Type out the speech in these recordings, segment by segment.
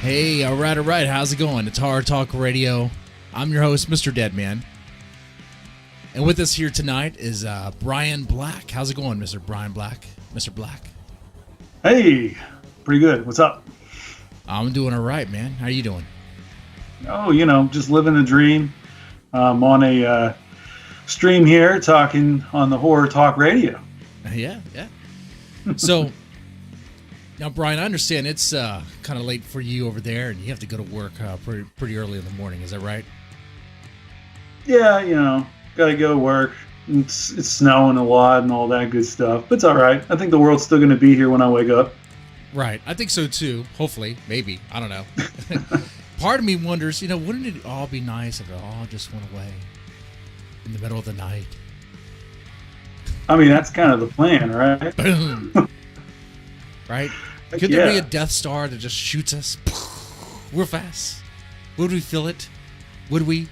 Hey, all right. How's it going? It's Hard Talk Radio. I'm your host, MrDeadman. And with us here tonight is Brian Black. How's it going, Mr. Brian Black? Mr. Black. Hey, pretty good. What's up? I'm doing all right, man. How are you doing? Oh, just living the dream. I'm on a stream here talking on the Horror Talk Radio. Yeah. So, now, Brian, I understand it's kind of late for you over there, and you have to go to work pretty early in the morning. Is that right? Yeah, gotta go to work. It's snowing a lot and all that good stuff. But it's all right. I think the world's still going to be here when I wake up. Right. I think so, too. Hopefully. Maybe. I don't know. Part of me wonders, wouldn't it all be nice if it all just went away in the middle of the night? I mean, that's kind of the plan, right? Boom. Right? Could there be a Death Star that just shoots us real fast? Would we feel it? Would we?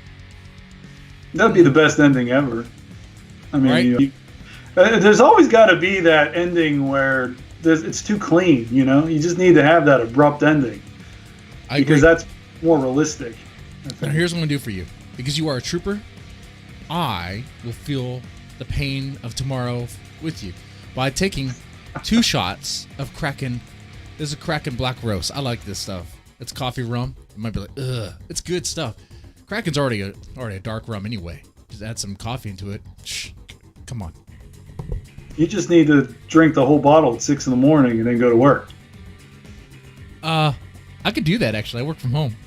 That'd be the best ending ever. I mean, right? There's always got to be that ending where it's too clean, You just need to have that abrupt ending. Because that's more realistic. Now, here's what I'm going to do for you. Because you are a trooper, I will feel the pain of tomorrow with you by taking 2 shots of Kraken. This is a Kraken Black Roast. I like this stuff. It's coffee rum. It might be like, ugh. It's good stuff. Kraken's already a dark rum anyway. Just add some coffee into it. Shh. Come on. You just need to drink the whole bottle at 6 a.m. and then go to work. I could do that, actually. I work from home.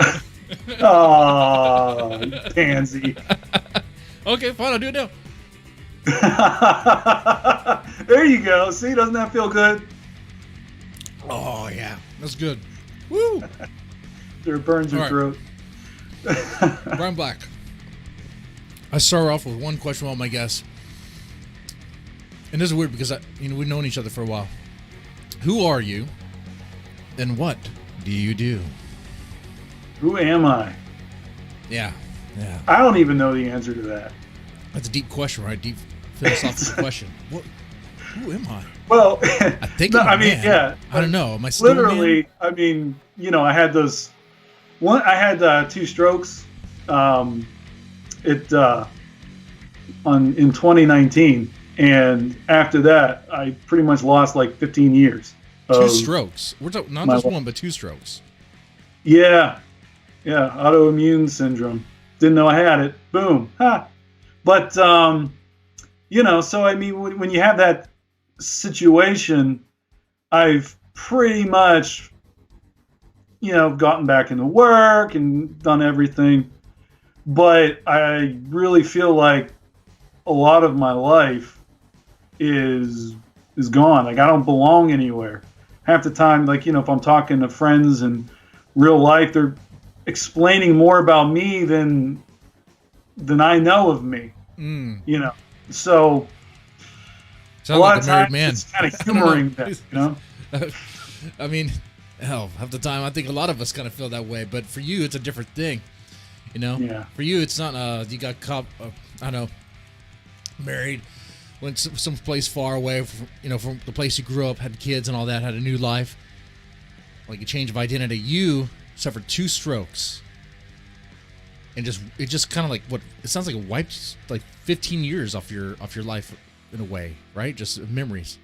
Oh, pansy. Okay, fine. I'll do it now. There you go. See, doesn't that feel good? Oh, yeah. That's good. Woo! It burns your throat. Brian Black. I start off with one question with all my guests. And this is weird because we've known each other for a while. Who are you? And what do you do? Who am I? Yeah. I don't even know the answer to that. That's a deep question, right? Deep philosophical question. Who am I? Well, I think I don't know. Am I still literally? I mean, I had those. I had 2 strokes. In 2019, and after that, I pretty much lost like 15 years. 2 strokes. We're talking not just one, but 2 strokes. Yeah, autoimmune syndrome. Didn't know I had it. Boom. Ha. But so I mean, when you have that situation, I've pretty much, gotten back into work and done everything. But I really feel like a lot of my life is gone. Like I don't belong anywhere. Half the time, like, if I'm talking to friends in real life, they're explaining more about me than I know of me. So Sounds a lot like of a married times man. it's kind of humoring that, I mean, hell, half the time I think a lot of us kind of feel that way, but for you, it's a different thing. Yeah. For you, it's not. You got married, went some place far away from the place you grew up, had kids and all that, had a new life, like a change of identity. You suffered 2 strokes, and it just kind of like it sounds like it wiped like 15 years off your life in a way, right? Just memories.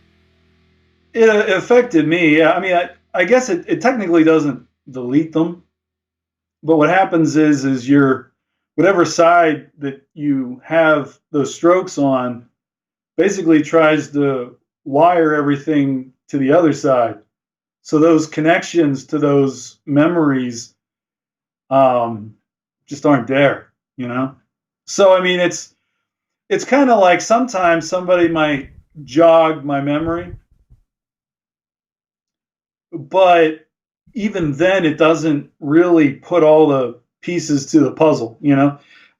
It affected me. Yeah. I mean, I guess it technically doesn't delete them. But what happens is your whatever side that you have those strokes on basically tries to wire everything to the other side. So those connections to those memories just aren't there, So I mean, it's kind of like sometimes somebody might jog my memory, but even then, it doesn't really put all the pieces to the puzzle,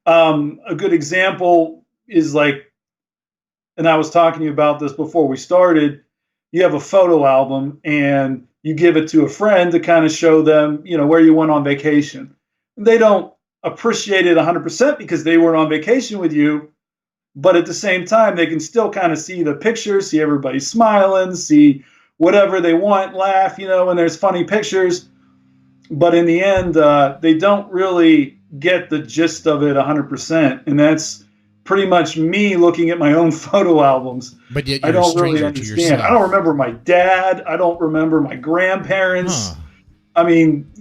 A good example is like, and I was talking to you about this before we started, you have a photo album and you give it to a friend to kind of show them, where you went on vacation. They don't appreciate it 100% because they weren't on vacation with you, but at the same time, they can still kind of see the pictures, see everybody smiling, see whatever they want, laugh, and there's funny pictures. but in the end, they don't really get the gist of it 100%. And that's pretty much me looking at my own photo albums. But yet I you're a don't really stranger to understand. yourself. I don't remember my dad. I don't remember my grandparents. Huh. I mean,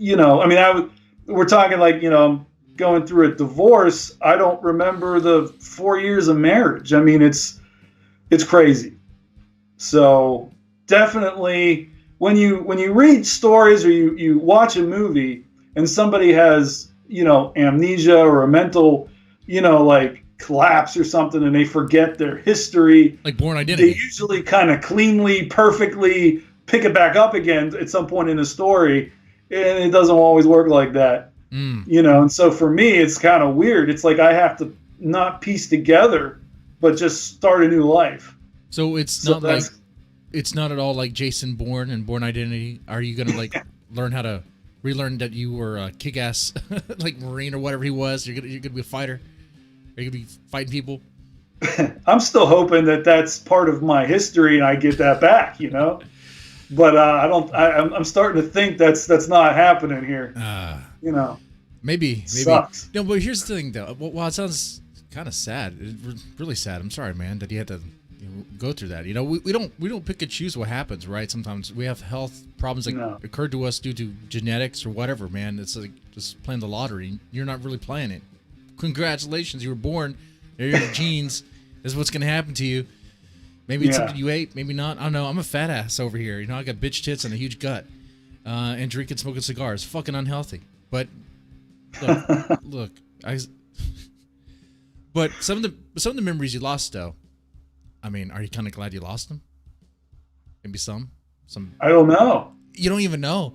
we're talking like, I'm going through a divorce. I don't remember the 4 years of marriage. I mean, it's crazy. So definitely when you read stories or you watch a movie and somebody has, amnesia or a mental, like collapse or something, and they forget their history, like Born Identity, they usually kind of cleanly, perfectly pick it back up again at some point in the story, and it doesn't always work like that. And so for me, it's kind of weird. It's like I have to not piece together, but just start a new life. So it's not at all like Jason Bourne and Born Identity. Are you gonna like learn how to relearn that you were a kick-ass like Marine or whatever he was? You're gonna be a fighter. Are you gonna be fighting people? I'm still hoping that that's part of my history and I get that back, But I don't. I'm starting to think that's not happening here. Maybe. Sucks. No, but here's the thing, though. Well, it sounds kind of sad. Really sad. I'm sorry, man, that you had to go through that. We don't pick and choose what happens, right? Sometimes we have health problems that occur to us due to genetics or whatever, man. It's like just playing the lottery. You're not really playing it. Congratulations, you were born. They're your genes. This is what's gonna happen to you. Maybe it's something you ate, maybe not. I don't know. I'm a fat ass over here. I got bitch tits and a huge gut, and drinking, smoking cigars. Fucking unhealthy. But look, but some of the memories you lost, though. I mean, are you kind of glad you lost them? Maybe some. I don't know. You don't even know.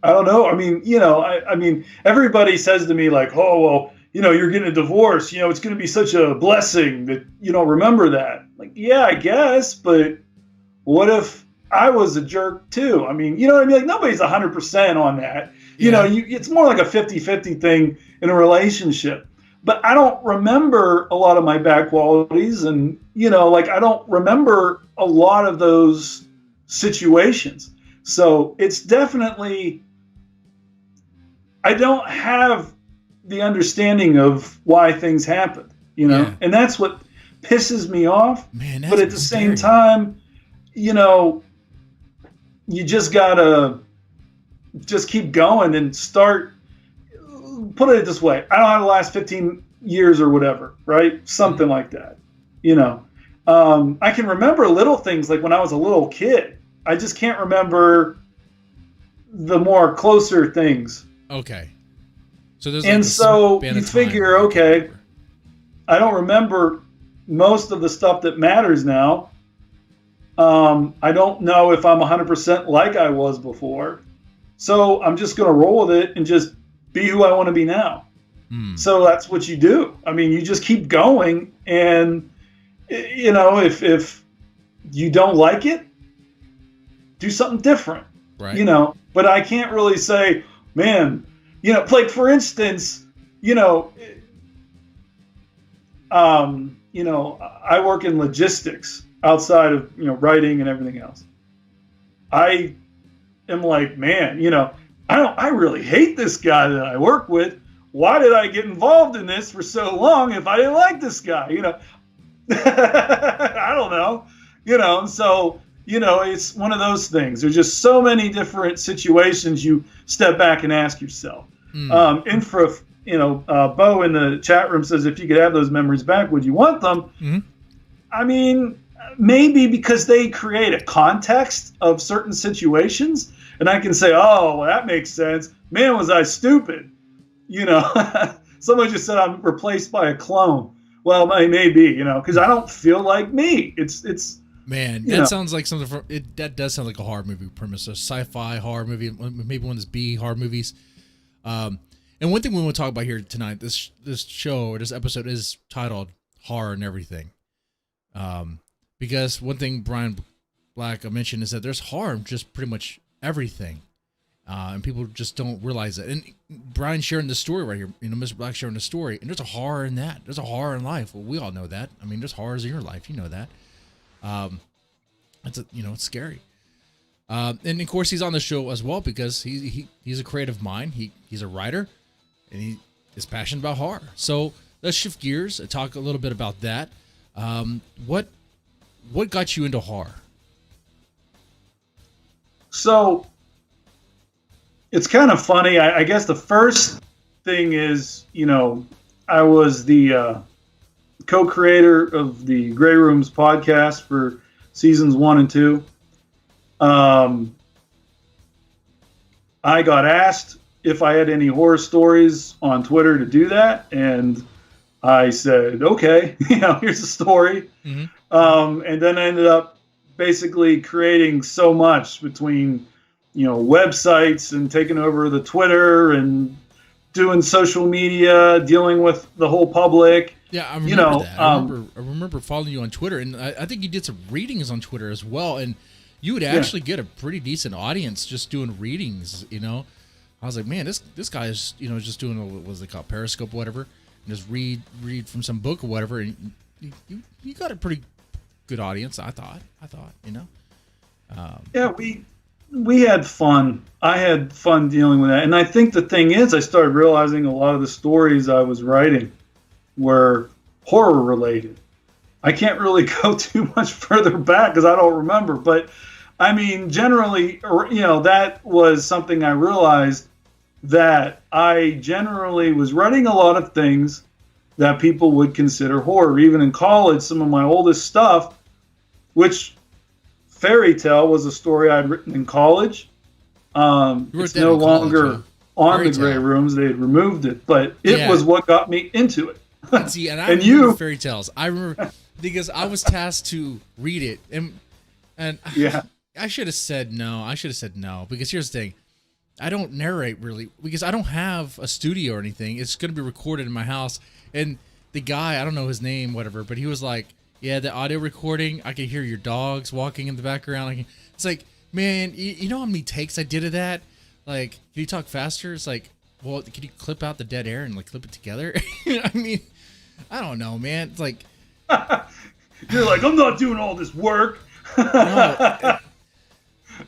I don't know. I mean, I mean, everybody says to me like, "Oh, well, you're getting a divorce. It's going to be such a blessing that you don't remember that." Like, yeah, I guess, but what if I was a jerk too? I mean, what I mean? Like, nobody's 100% on that. Yeah. It's more like a 50-50 thing in a relationship. But I don't remember a lot of my bad qualities, and like I don't remember a lot of those situations. So it's definitely, I don't have the understanding of why things happen, and that's what pisses me off. Man, but at the same time, you just gotta just keep going and start. Put it this way: I don't have the last 15 years or whatever, right? Something like that. I can remember little things like when I was a little kid. I just can't remember the more closer things. Okay. So there's you figure, okay, I don't remember most of the stuff that matters now. I don't know if I'm 100% like I was before. So I'm just going to roll with it and just be who I want to be now. So that's what you do. I mean, you just keep going, and if you don't like it, do something different. Right. But I can't really say, man, like for instance, I work in logistics outside of, writing and everything else. I am like, man, I really hate this guy that I work with. Why did I get involved in this for so long if I didn't like this guy? I don't know. So, it's one of those things. There's just so many different situations you step back and ask yourself. Bo in the chat room says, if you could have those memories back, would you want them? Mm-hmm. I mean, maybe because they create a context of certain situations, and I can say, oh, well, that makes sense. Man, was I stupid. Someone just said I'm replaced by a clone. Well, maybe, because I don't feel like me. It's man, that sounds like something from it. That does sound like a horror movie premise, a sci-fi horror movie, maybe one of those B horror movies. And one thing we want to talk about here tonight, this show or this episode is titled "Horror and Everything," because one thing Brian Black mentioned is that there's horror in just pretty much everything. And people just don't realize that. And Brian sharing the story right here, Mr. Black sharing the story, and there's a horror in that. There's a horror in life. Well, we all know that. I mean, there's horrors in your life. You know that. It's scary. And of course, he's on the show as well because he's a creative mind. He's a writer, and he is passionate about horror. So let's shift gears and talk a little bit about that. What got you into horror? So it's kind of funny. I guess the first thing is, I was the co-creator of the Grey Rooms podcast for seasons 1 and 2. I got asked if I had any horror stories on Twitter to do that, and I said, okay, here's a story. Mm-hmm. And then I ended up basically creating so much between, websites and taking over the Twitter and doing social media, dealing with the whole public. Yeah, I remember that. I remember following you on Twitter, and I think you did some readings on Twitter as well, and you would actually get a pretty decent audience just doing readings, I was like, man, this guy is, just doing what was it called, Periscope, whatever, and just read from some book or whatever, and you got a pretty good audience, I thought. Yeah, we had fun. I had fun dealing with that, and I think the thing is, I started realizing a lot of the stories I was writing were horror related. I can't really go too much further back because I don't remember, but I mean, generally, that was something I realized, that I generally was writing a lot of things that people would consider horror. Even in college, some of my oldest stuff, which Fairy Tale was a story I'd written in college. It's no longer on the Grey Rooms. They had removed it, but it was what got me into it. See, and I remember Fairy Tales. I remember because I was tasked to read it, and yeah. I should have said no. Because here's the thing. I don't narrate really because I don't have a studio or anything. It's going to be recorded in my house. And the guy, I don't know his name, whatever, but he was like, yeah, the audio recording, I can hear your dogs walking in the background. It's like, man, you know how many takes I did of that? Like, can you talk faster? It's like, well, can you clip out the dead air and clip it together? I mean, I don't know, man. It's like... You're like, I'm not doing all this work. No,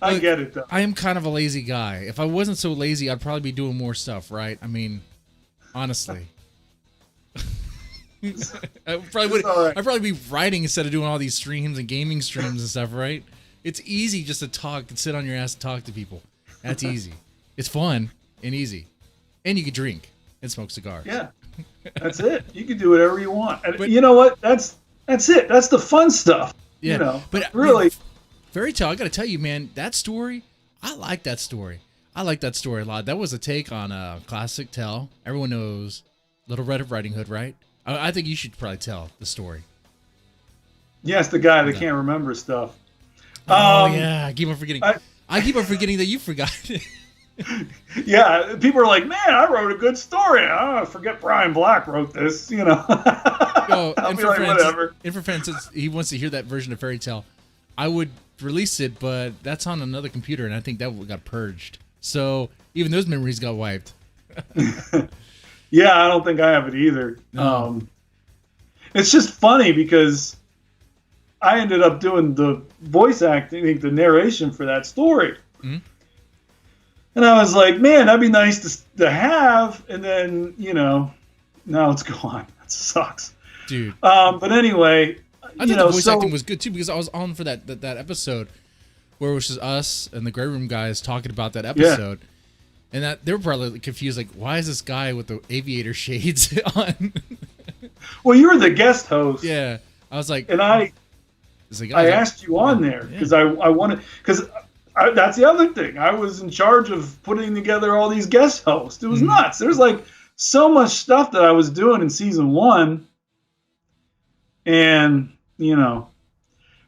I get it, though. I am kind of a lazy guy. If I wasn't so lazy, I'd probably be doing more stuff, right? I mean, honestly. I'd probably be writing instead of doing all these streams and gaming streams and stuff, right? It's easy just to talk and sit on your ass and talk to people. That's easy. It's fun and easy. And you can drink and smoke cigars. Yeah, that's it. You can do whatever you want. And you know what? That's it. That's the fun stuff. Yeah, but really... Fairy Tale, I got to tell you, man, that story, I like that story. I like that story a lot. That was a take on a classic tale. Everyone knows Little Red Riding Hood, right? I think you should probably tell the story. Yes, the guy that can't remember stuff. Oh, yeah. I keep on forgetting. I keep on forgetting that you forgot. Yeah, people are like, man, I wrote a good story. I forget Brian Black wrote this, Oh, and for whatever. And for Francis, he wants to hear that version of Fairy Tale. I would release it, but that's on another computer, and I think that got purged. So even those memories got wiped. Yeah, I don't think I have it either. No. It's just funny because I ended up doing the voice acting, the narration for that story. Mm-hmm. And I was like, man, that'd be nice to have. And then, now it's gone. That sucks. Dude. But anyway, I think the voice acting was good too because I was on for that episode where it was just us and the Grey Room guys talking about that episode. Yeah. And that they were probably confused, like, why is this guy with the aviator shades on? Well, you were the guest host. Yeah. I was like... And I asked you on there because I wanted... Because that's the other thing. I was in charge of putting together all these guest hosts. It was nuts. There's so much stuff that I was doing in season 1. And,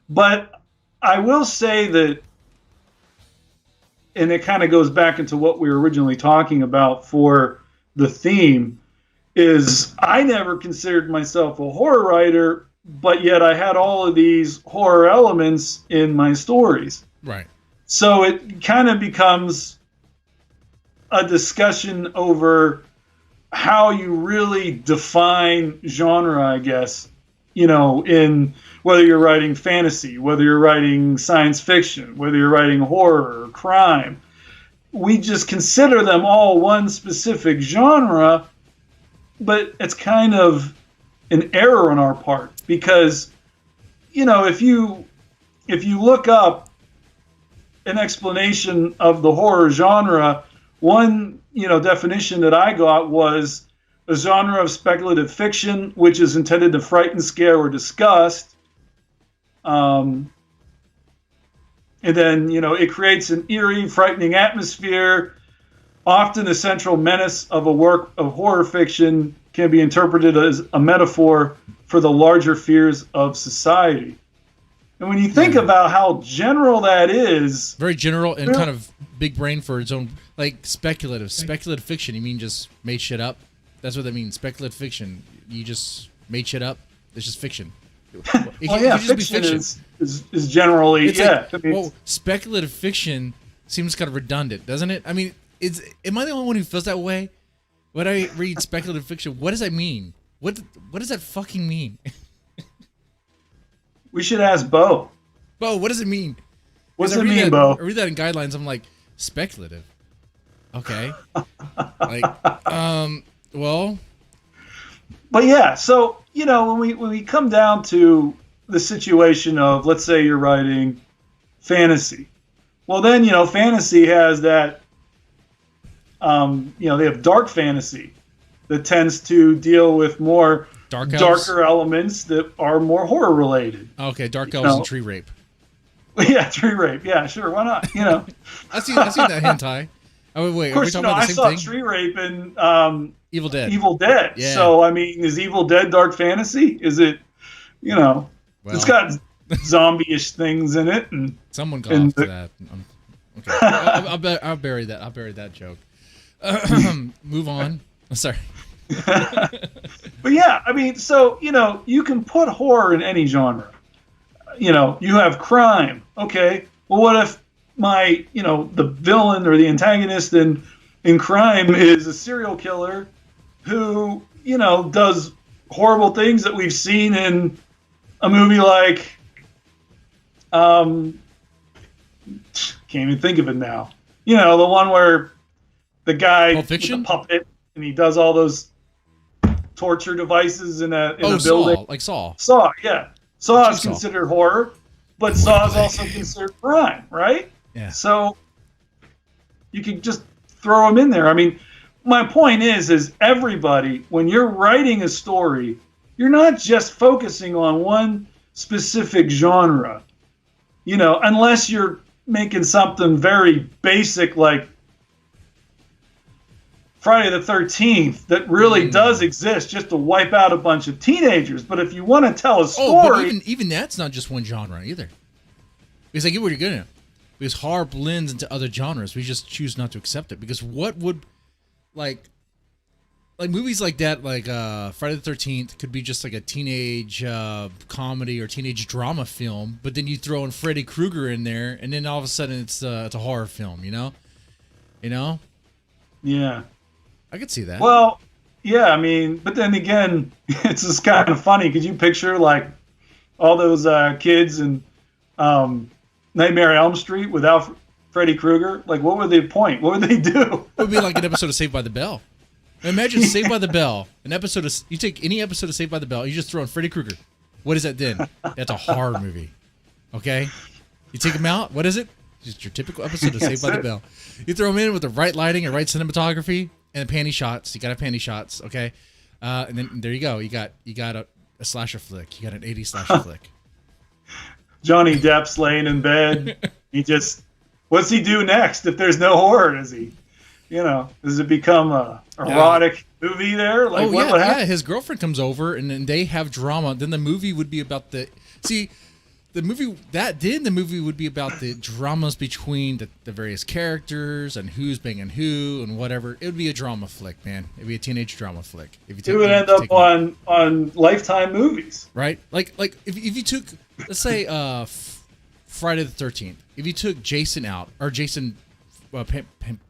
but I will say that, and it kind of goes back into what we were originally talking about for the theme, is I never considered myself a horror writer, but yet I had all of these horror elements in my stories. Right. So it kind of becomes a discussion over how you really define genre, I guess. in whether you're writing fantasy, whether you're writing science fiction, whether you're writing horror or crime. We just consider them all one specific genre, but it's kind of an error on our part because, if you look up an explanation of the horror genre, one, definition that I got was a genre of speculative fiction which is intended to frighten, scare, or disgust. And then, it creates an eerie, frightening atmosphere. Often the central menace of a work of horror fiction can be interpreted as a metaphor for the larger fears of society. And when you think about how general that is... Very general and kind of big brain for its own, like speculative fiction. You mean just made shit up? That's what that means, speculative fiction. You just made shit up? It's just fiction. Fiction is generally, speculative fiction seems kind of redundant, doesn't it? I mean, am I the only one who feels that way? When I read speculative fiction, what does that mean? What does that fucking mean? We should ask Bo. Bo, what does it mean? What does it mean, Bo? I read that in guidelines. I'm like, speculative. Okay. Well. But yeah, so, when we come down to the situation of, let's say you're writing fantasy. Well, then, fantasy has that, they have dark fantasy that tends to deal with more darker elements that are more horror related. Okay, dark elves and tree rape. Yeah, tree rape. Yeah, sure. Why not? I've seen that hentai. Oh wait, of course, are we talking about the same thing? I saw tree rape in Evil Dead. Evil Dead. Yeah. So I mean, is Evil Dead dark fantasy? Is it? It's got zombie-ish things in it, and someone got off to that. Okay, I'll bury that. I'll bury that joke. Move on. I'm sorry. But yeah, I mean, so you can put horror in any genre. You have crime. Okay, well, what if the villain or the antagonist in crime is a serial killer who does horrible things that we've seen in a movie like can't even think of it now. The one where the guy with the puppet and he does all those torture devices in a building. Like Saw. Saw, yeah. Saw is considered horror, but Saw is also considered crime, right? Yeah. So you can just throw them in there. I mean, my point is everybody, when you're writing a story, you're not just focusing on one specific genre, unless you're making something very basic like Friday the 13th that really does exist just to wipe out a bunch of teenagers. But if you want to tell a story... but even that's not just one genre either. Because I get what you're getting at. Because horror blends into other genres. We just choose not to accept it. Because what would... Like movies like that, like Friday the 13th, could be just like a teenage comedy or teenage drama film. But then you throw in Freddy Krueger in there, and then all of a sudden it's a horror film, Yeah. I could see that. Well, yeah, I mean, but then again, it's just kind of funny because you picture like all those kids in Nightmare on Elm Street without Freddy Krueger. Like, what would the point? What would they do? It would be like an episode of Saved by the Bell. Imagine Saved by the Bell, you take any episode of Saved by the Bell, you just throw in Freddy Krueger. What is that then? That's a horror movie. Okay? You take him out, what is it? Just your typical episode of Saved by the Bell. You throw him in with the right lighting and right cinematography and panty shots. You got to have panty shots, okay? And then there you go. You got a slasher flick. You got an 80s slasher flick. Johnny Depp's laying in bed. What's he do next if there's no horror? Does he, does it become a erotic movie there? Like, what would happen? Yeah, his girlfriend comes over and then they have drama. Then the movie would be about the movie would be about the dramas between the various characters and who's banging who and whatever. It would be a drama flick, man. It'd be a teenage drama flick. It would end up on Lifetime movies, right? Like if you took, let's say, Friday the 13th. If you took Jason out, or Jason,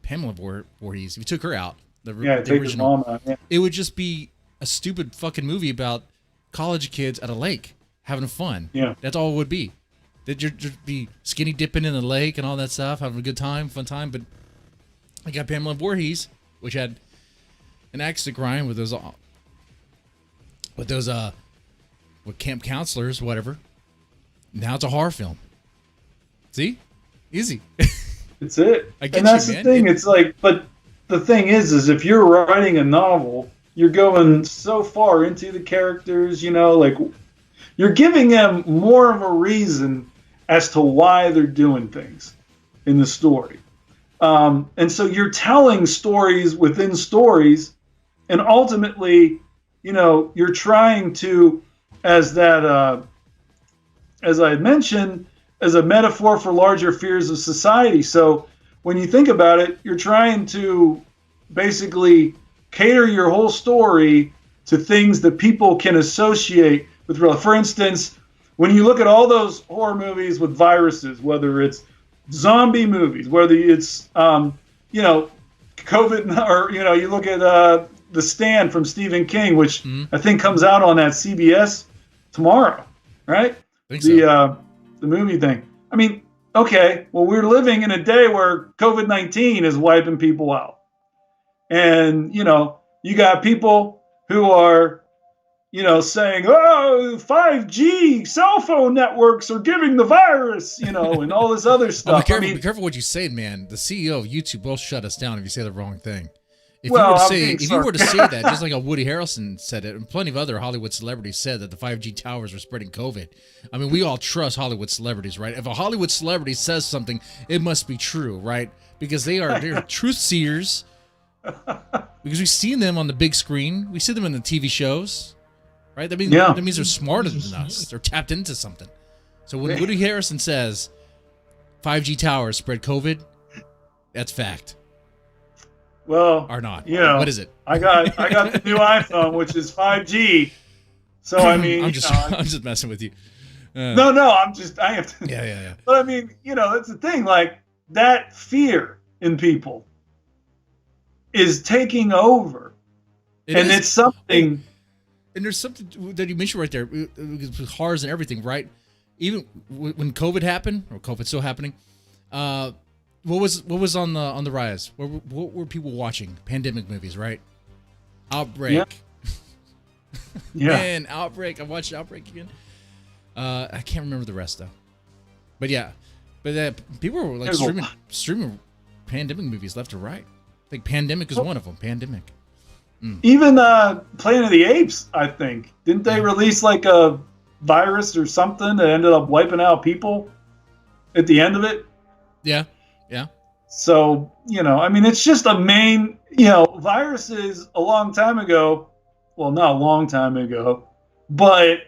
Pamela Voorhees, if you took her out, the original, mom out, it would just be a stupid fucking movie about college kids at a lake having fun. Yeah. That's all it would be. They'd just be skinny dipping in the lake and all that stuff, having a good time, fun time. But I got Pamela Voorhees, which had an axe to grind with those with camp counselors, whatever. Now it's a horror film. See? Easy. It's it. I get and that's you, the man. thing. It's like, but the thing is if you're writing a novel, you're going so far into the characters, like you're giving them more of a reason as to why they're doing things in the story. And so you're telling stories within stories, and ultimately, you're trying to, as I had mentioned, as a metaphor for larger fears of society. So when you think about it, you're trying to basically cater your whole story to things that people can associate with real. For instance, when you look at all those horror movies with viruses, whether it's zombie movies, whether it's COVID, or you look at The Stand from Stephen King, which I think comes out on that CBS tomorrow, right? I think so. The movie thing. I mean, okay, well, we're living in a day where COVID-19 is wiping people out. And, you got people who are, saying, oh, 5G cell phone networks are giving the virus, and all this other stuff. Be careful what you say, man. The CEO of YouTube will shut us down if you say the wrong thing. If you were to say that, just like a Woody Harrelson said it, and plenty of other Hollywood celebrities said that the 5G towers were spreading COVID. I mean, we all trust Hollywood celebrities, right? If a Hollywood celebrity says something, it must be true, right? Because they're truth seers. Because we've seen them on the big screen, we see them in the TV shows, right? That means they're smarter than us. They're tapped into something. So when Woody Harrelson says 5G towers spread COVID, that's fact. Well, or not. What is it? I got the new iPhone, which is 5G. So I mean, I'm just messing with you. No, I have to. Yeah. But I mean, that's the thing. Like that fear in people is taking over, it's something. And there's something that you mentioned right there with horrors and everything, right? Even when COVID happened, or COVID's still happening. What was on the rise? What were people watching? Pandemic movies, right? Outbreak. Yeah. Man, Outbreak. I watched Outbreak again. I can't remember the rest though. But yeah, people were like streaming pandemic movies left or right. I think Pandemic is one of them. Pandemic. Even Planet of the Apes, I think. Didn't they release like a virus or something that ended up wiping out people at the end of it? Yeah. So, I mean, it's just a main, viruses a long time ago, well, not a long time ago, but,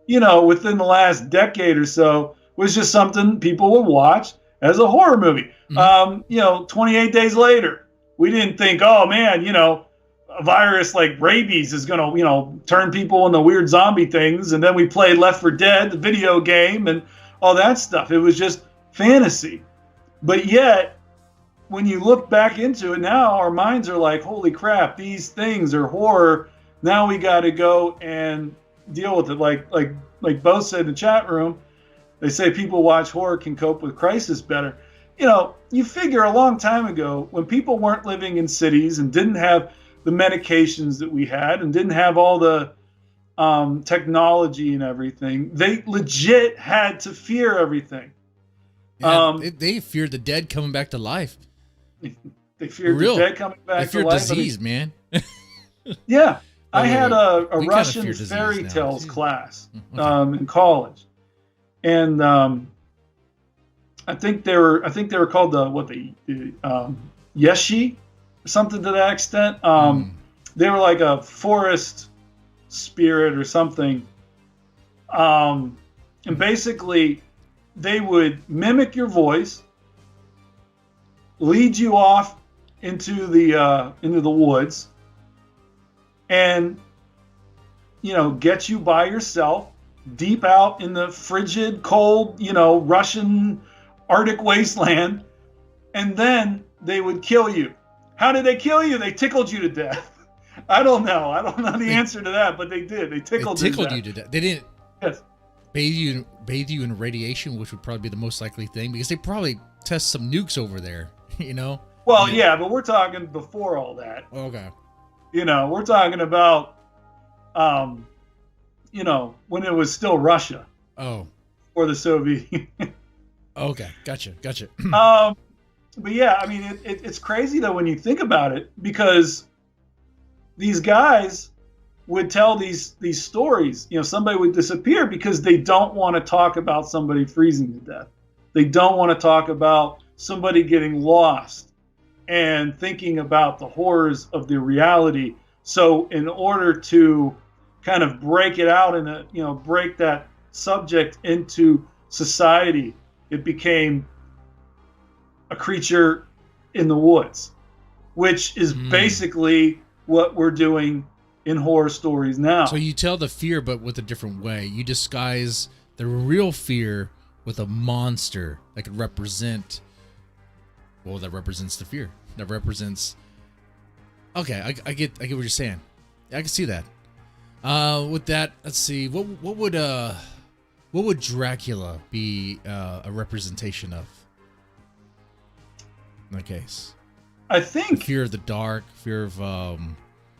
within the last decade or so, was just something people would watch as a horror movie. 28 days later, we didn't think, oh, man, a virus like rabies is going to, turn people into weird zombie things. And then we played Left 4 Dead, the video game, and all that stuff. It was just fantasy. But yet, when you look back into it now, our minds are like, holy crap, these things are horror. Now we got to go and deal with it. Like Bo said in the chat room, they say people watch horror can cope with crisis better. You figure a long time ago when people weren't living in cities and didn't have the medications that we had and didn't have all the technology and everything, they legit had to fear everything. Yeah, they feared the dead coming back to life. They feared the dead coming back to life. They feared disease, man. Yeah. I had a Russian fairy tales class in college. And I think they were called the Yeshi or something to that extent. They were like a forest spirit or something. And basically they would mimic your voice, lead you off into the woods, and get you by yourself deep out in the frigid, cold, Russian Arctic wasteland, and then they would kill you. How did they kill you? They tickled you to death. I don't know. I don't know the answer to that, but they did. They tickled you to death. They didn't Yes. bathe you in radiation, which would probably be the most likely thing because they probably test some nukes over there, you know? Well, yeah, but we're talking before all that. Okay. We're talking about, when it was still Russia. Oh. Or the Soviet Union. Okay. Gotcha. But yeah, I mean, it's crazy though when you think about it, because these guys would tell these stories. Somebody would disappear because they don't want to talk about somebody freezing to death. They don't want to talk about somebody getting lost and thinking about the horrors of the reality. So in order to kind of break it out and break that subject into society, it became a creature in the woods, which is basically what we're doing in horror stories now. So you tell the fear, but with a different way. You disguise the real fear with a monster that could represent. Well, that represents the fear. That represents. Okay, I get what you're saying. I can see that. With that, let's see. What would Dracula be a representation of? In that case, I think fear of the dark, fear of.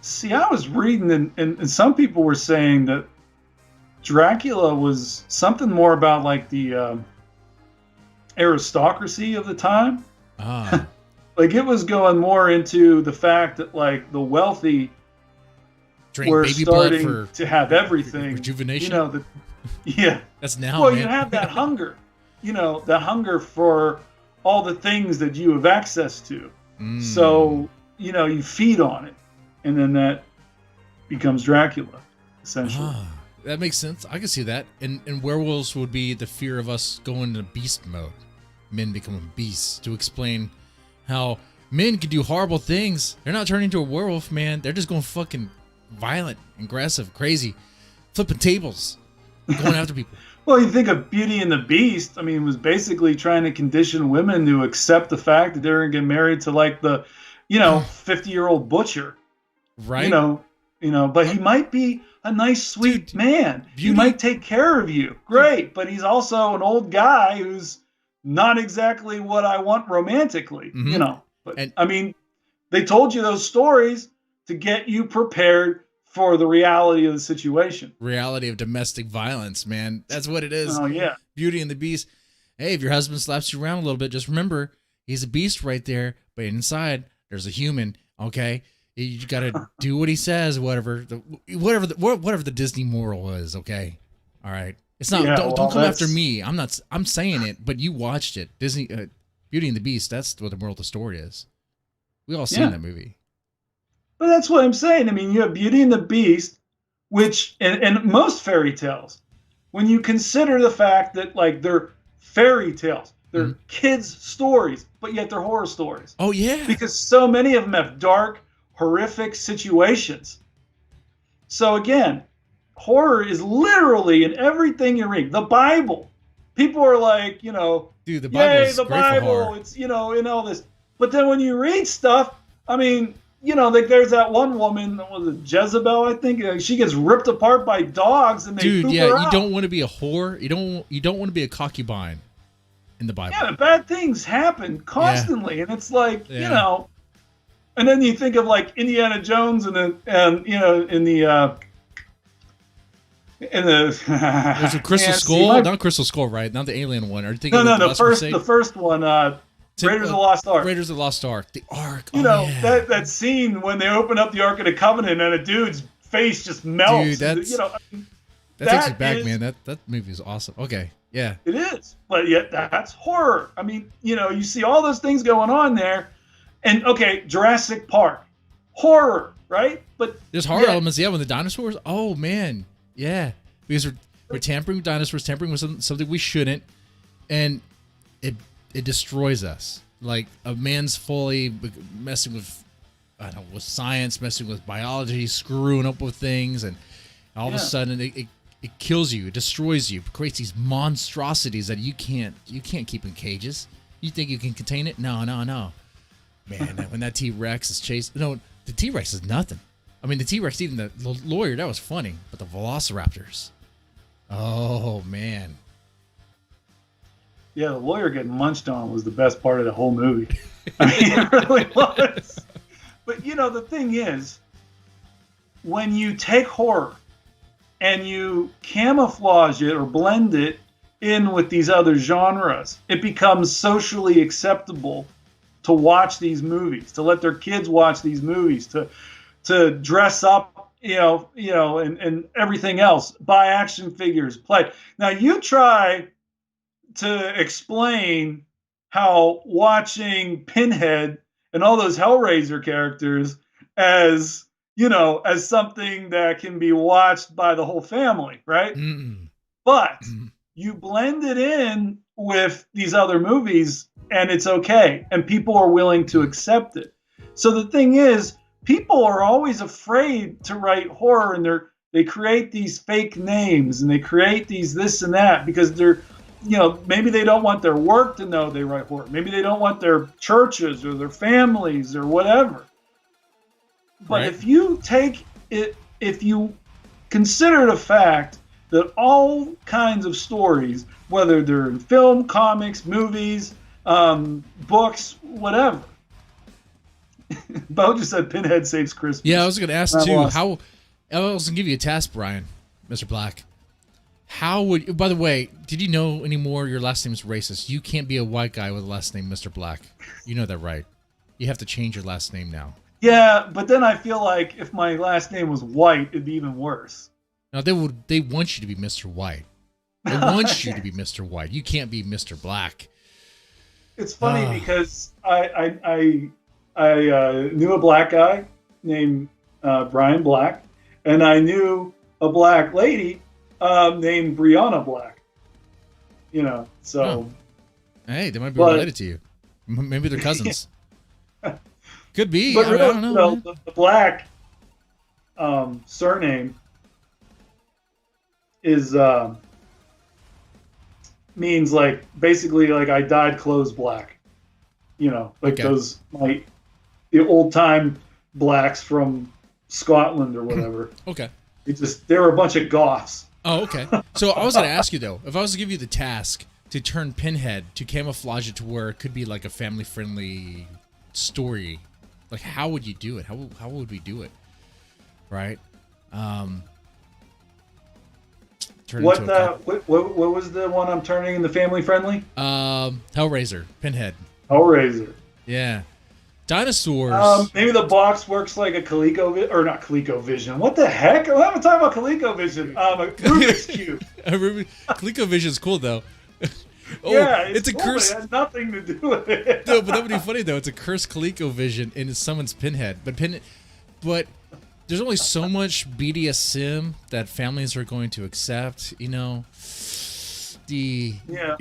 See, I was reading, and some people were saying that Dracula was something more about like the aristocracy of the time. Ah. Like it was going more into the fact that like the wealthy were starting to have everything. Rejuvenation. Yeah. That's now. Well, man. you have that hunger. The hunger for all the things that you have access to. So you feed on it, and then that becomes Dracula, essentially. That makes sense. I can see that. And werewolves would be the fear of us going into beast mode. Men becoming beasts, to explain how men can do horrible things. They're not turning into a werewolf, man. They're just going fucking violent, aggressive, crazy, flipping tables, going after people. Well, you think of Beauty and the Beast. I mean, it was basically trying to condition women to accept the fact that they're going to get married to like the, 50-year-old butcher. Right. But he might be a nice, sweet man. He might take care of you. Great. But he's also an old guy who's not exactly what I want romantically, But I mean, they told you those stories to get you prepared for the reality of the situation. Reality of domestic violence, man. That's what it is. Oh, yeah. Beauty and the Beast. Hey, if your husband slaps you around a little bit, just remember, he's a beast right there, but inside, there's a human, okay? You got to do what he says, whatever the Disney moral is, okay? All right? It's not, don't come after me. I'm saying it, but you watched it. Disney, Beauty and the Beast, that's what the moral of the story is. We all seen that movie. But that's what I'm saying. I mean, you have Beauty and the Beast, which, and most fairy tales, when you consider the fact that, like, they're fairy tales, they're kids' stories, but yet they're horror stories. Oh, yeah. Because so many of them have dark, horrific situations. So, again, horror is literally in everything you read. The Bible. People are like, dude, the Bible is the great for horror. Bible, it's, in all this. But then when you read stuff, I mean, like there's that one woman, was it Jezebel, I think? She gets ripped apart by dogs and they poop her out. You don't want to be a whore. You don't want to be a concubine in the Bible. Yeah, bad things happen constantly. And it's like, and then you think of like Indiana Jones and there's a Crystal Skull, not Crystal Skull, right? Not the alien one. Are you thinking the first one, Raiders of the Lost Ark. Raiders of the Lost Ark. The Ark. That scene when they open up the Ark of the Covenant and a dude's face just melts. Dude, that takes you back, man. That movie is awesome. Okay, yeah. It is, but yet that's horror. I mean, you see all those things going on there, and okay, Jurassic Park, horror, right? But there's horror elements, when the dinosaurs. Oh man, yeah, because we're tampering with dinosaurs, tampering with something we shouldn't, and it destroys us. Like a man's fully messing with, with science, messing with biology, screwing up with things, and all of a sudden it kills you, it destroys you, it creates these monstrosities that you can't keep in cages. You think you can contain it? No. Man, when that T-Rex is chased, the T-Rex is nothing. I mean, the T-Rex eating the lawyer, that was funny. But the velociraptors. Oh, man. Yeah, the lawyer getting munched on was the best part of the whole movie. I mean, it really was. But, the thing is, when you take horror and you camouflage it or blend it in with these other genres, it becomes socially acceptable to watch these movies, to let their kids watch these movies, to dress up, and everything else, buy action figures, play. Now you try to explain how watching Pinhead and all those Hellraiser characters as something that can be watched by the whole family, right? Mm-mm. But you blend it in with these other movies and it's okay. And people are willing to accept it. So the thing is, people are always afraid to write horror, and they create these fake names and they create these this and that because they're, maybe they don't want their work to know they write horror. Maybe they don't want their churches or their families or whatever. But right. if you take it, if you consider the fact that all kinds of stories, whether they're in film, comics, movies, books, whatever. Bo just said Pinhead saves Christmas. Yeah, I was going to ask too. I was going to give you a task, Brian, Mr. Black. How would? By the way, did you know anymore? Your last name is racist. You can't be a white guy with a last name Mr. Black. You know that, right? You have to change your last name now. Yeah, but then I feel like if my last name was White, it'd be even worse. No, they want you to be Mr. White. They want you to be Mr. White. You can't be Mr. Black. It's funny because I knew a black guy named Brian Black, and I knew a black lady named Brianna Black. So. Oh. Hey, they might be related to you. Maybe they're cousins. Could be. But I don't know. The Black surname is means basically I dyed clothes black. Okay. those the old time blacks from Scotland or whatever. Okay. They were a bunch of goths. Oh, okay. So I was going to ask you though, if I was to give you the task to turn Pinhead, to camouflage it to where it could be like a family friendly story, how would you do it? How would we do it? Right? What was the one I'm turning in the family friendly? Hellraiser, Pinhead. Hellraiser. Yeah. Dinosaurs. Maybe the box works like a not ColecoVision. What the heck? I'm not talking about ColecoVision. A Rubik's Cube. ColecoVision is cool though. Yeah, it's a cool, curse. It has nothing to do with it. No, but that would be funny though. It's a cursed ColecoVision and it's someone's Pinhead. But there's only so much BDSM that families are going to accept. You're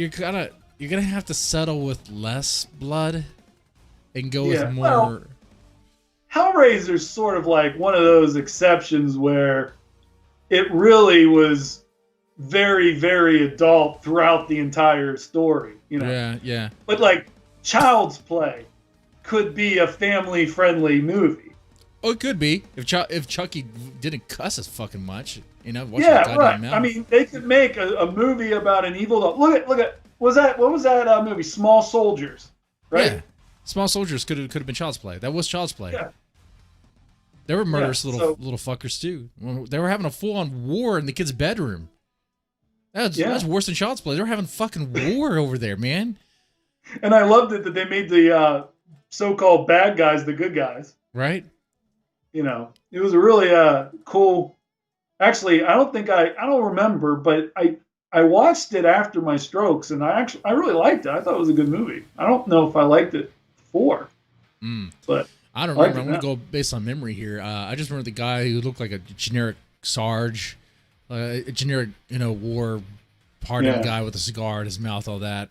gonna have to settle with less blood and go with more. Well, Hellraiser's sort of like one of those exceptions where it really was very, very adult throughout the entire story. Yeah. But Child's Play could be a family-friendly movie. Oh, it could be if Chucky didn't cuss as fucking much. Yeah, right. Mouth. I mean, they could make a movie about an evil dog. Look at what was that movie? Small Soldiers, right? Yeah. Small Soldiers could have been Child's Play. That was Child's Play. Yeah. They were murderous little fuckers too. They were having a full-on war in the kid's bedroom. That's worse than Child's Play. They were having fucking war over there, man. And I loved it that they made the so-called bad guys the good guys. Right. It was a really cool. Actually, I don't remember, but I watched it after my strokes, and I really liked it. I thought it was a good movie. I don't know if I liked it before, but I don't remember. I'm gonna go based on memory here. I just remember the guy who looked like a generic Sarge, a generic war hardened guy with a cigar in his mouth, all that.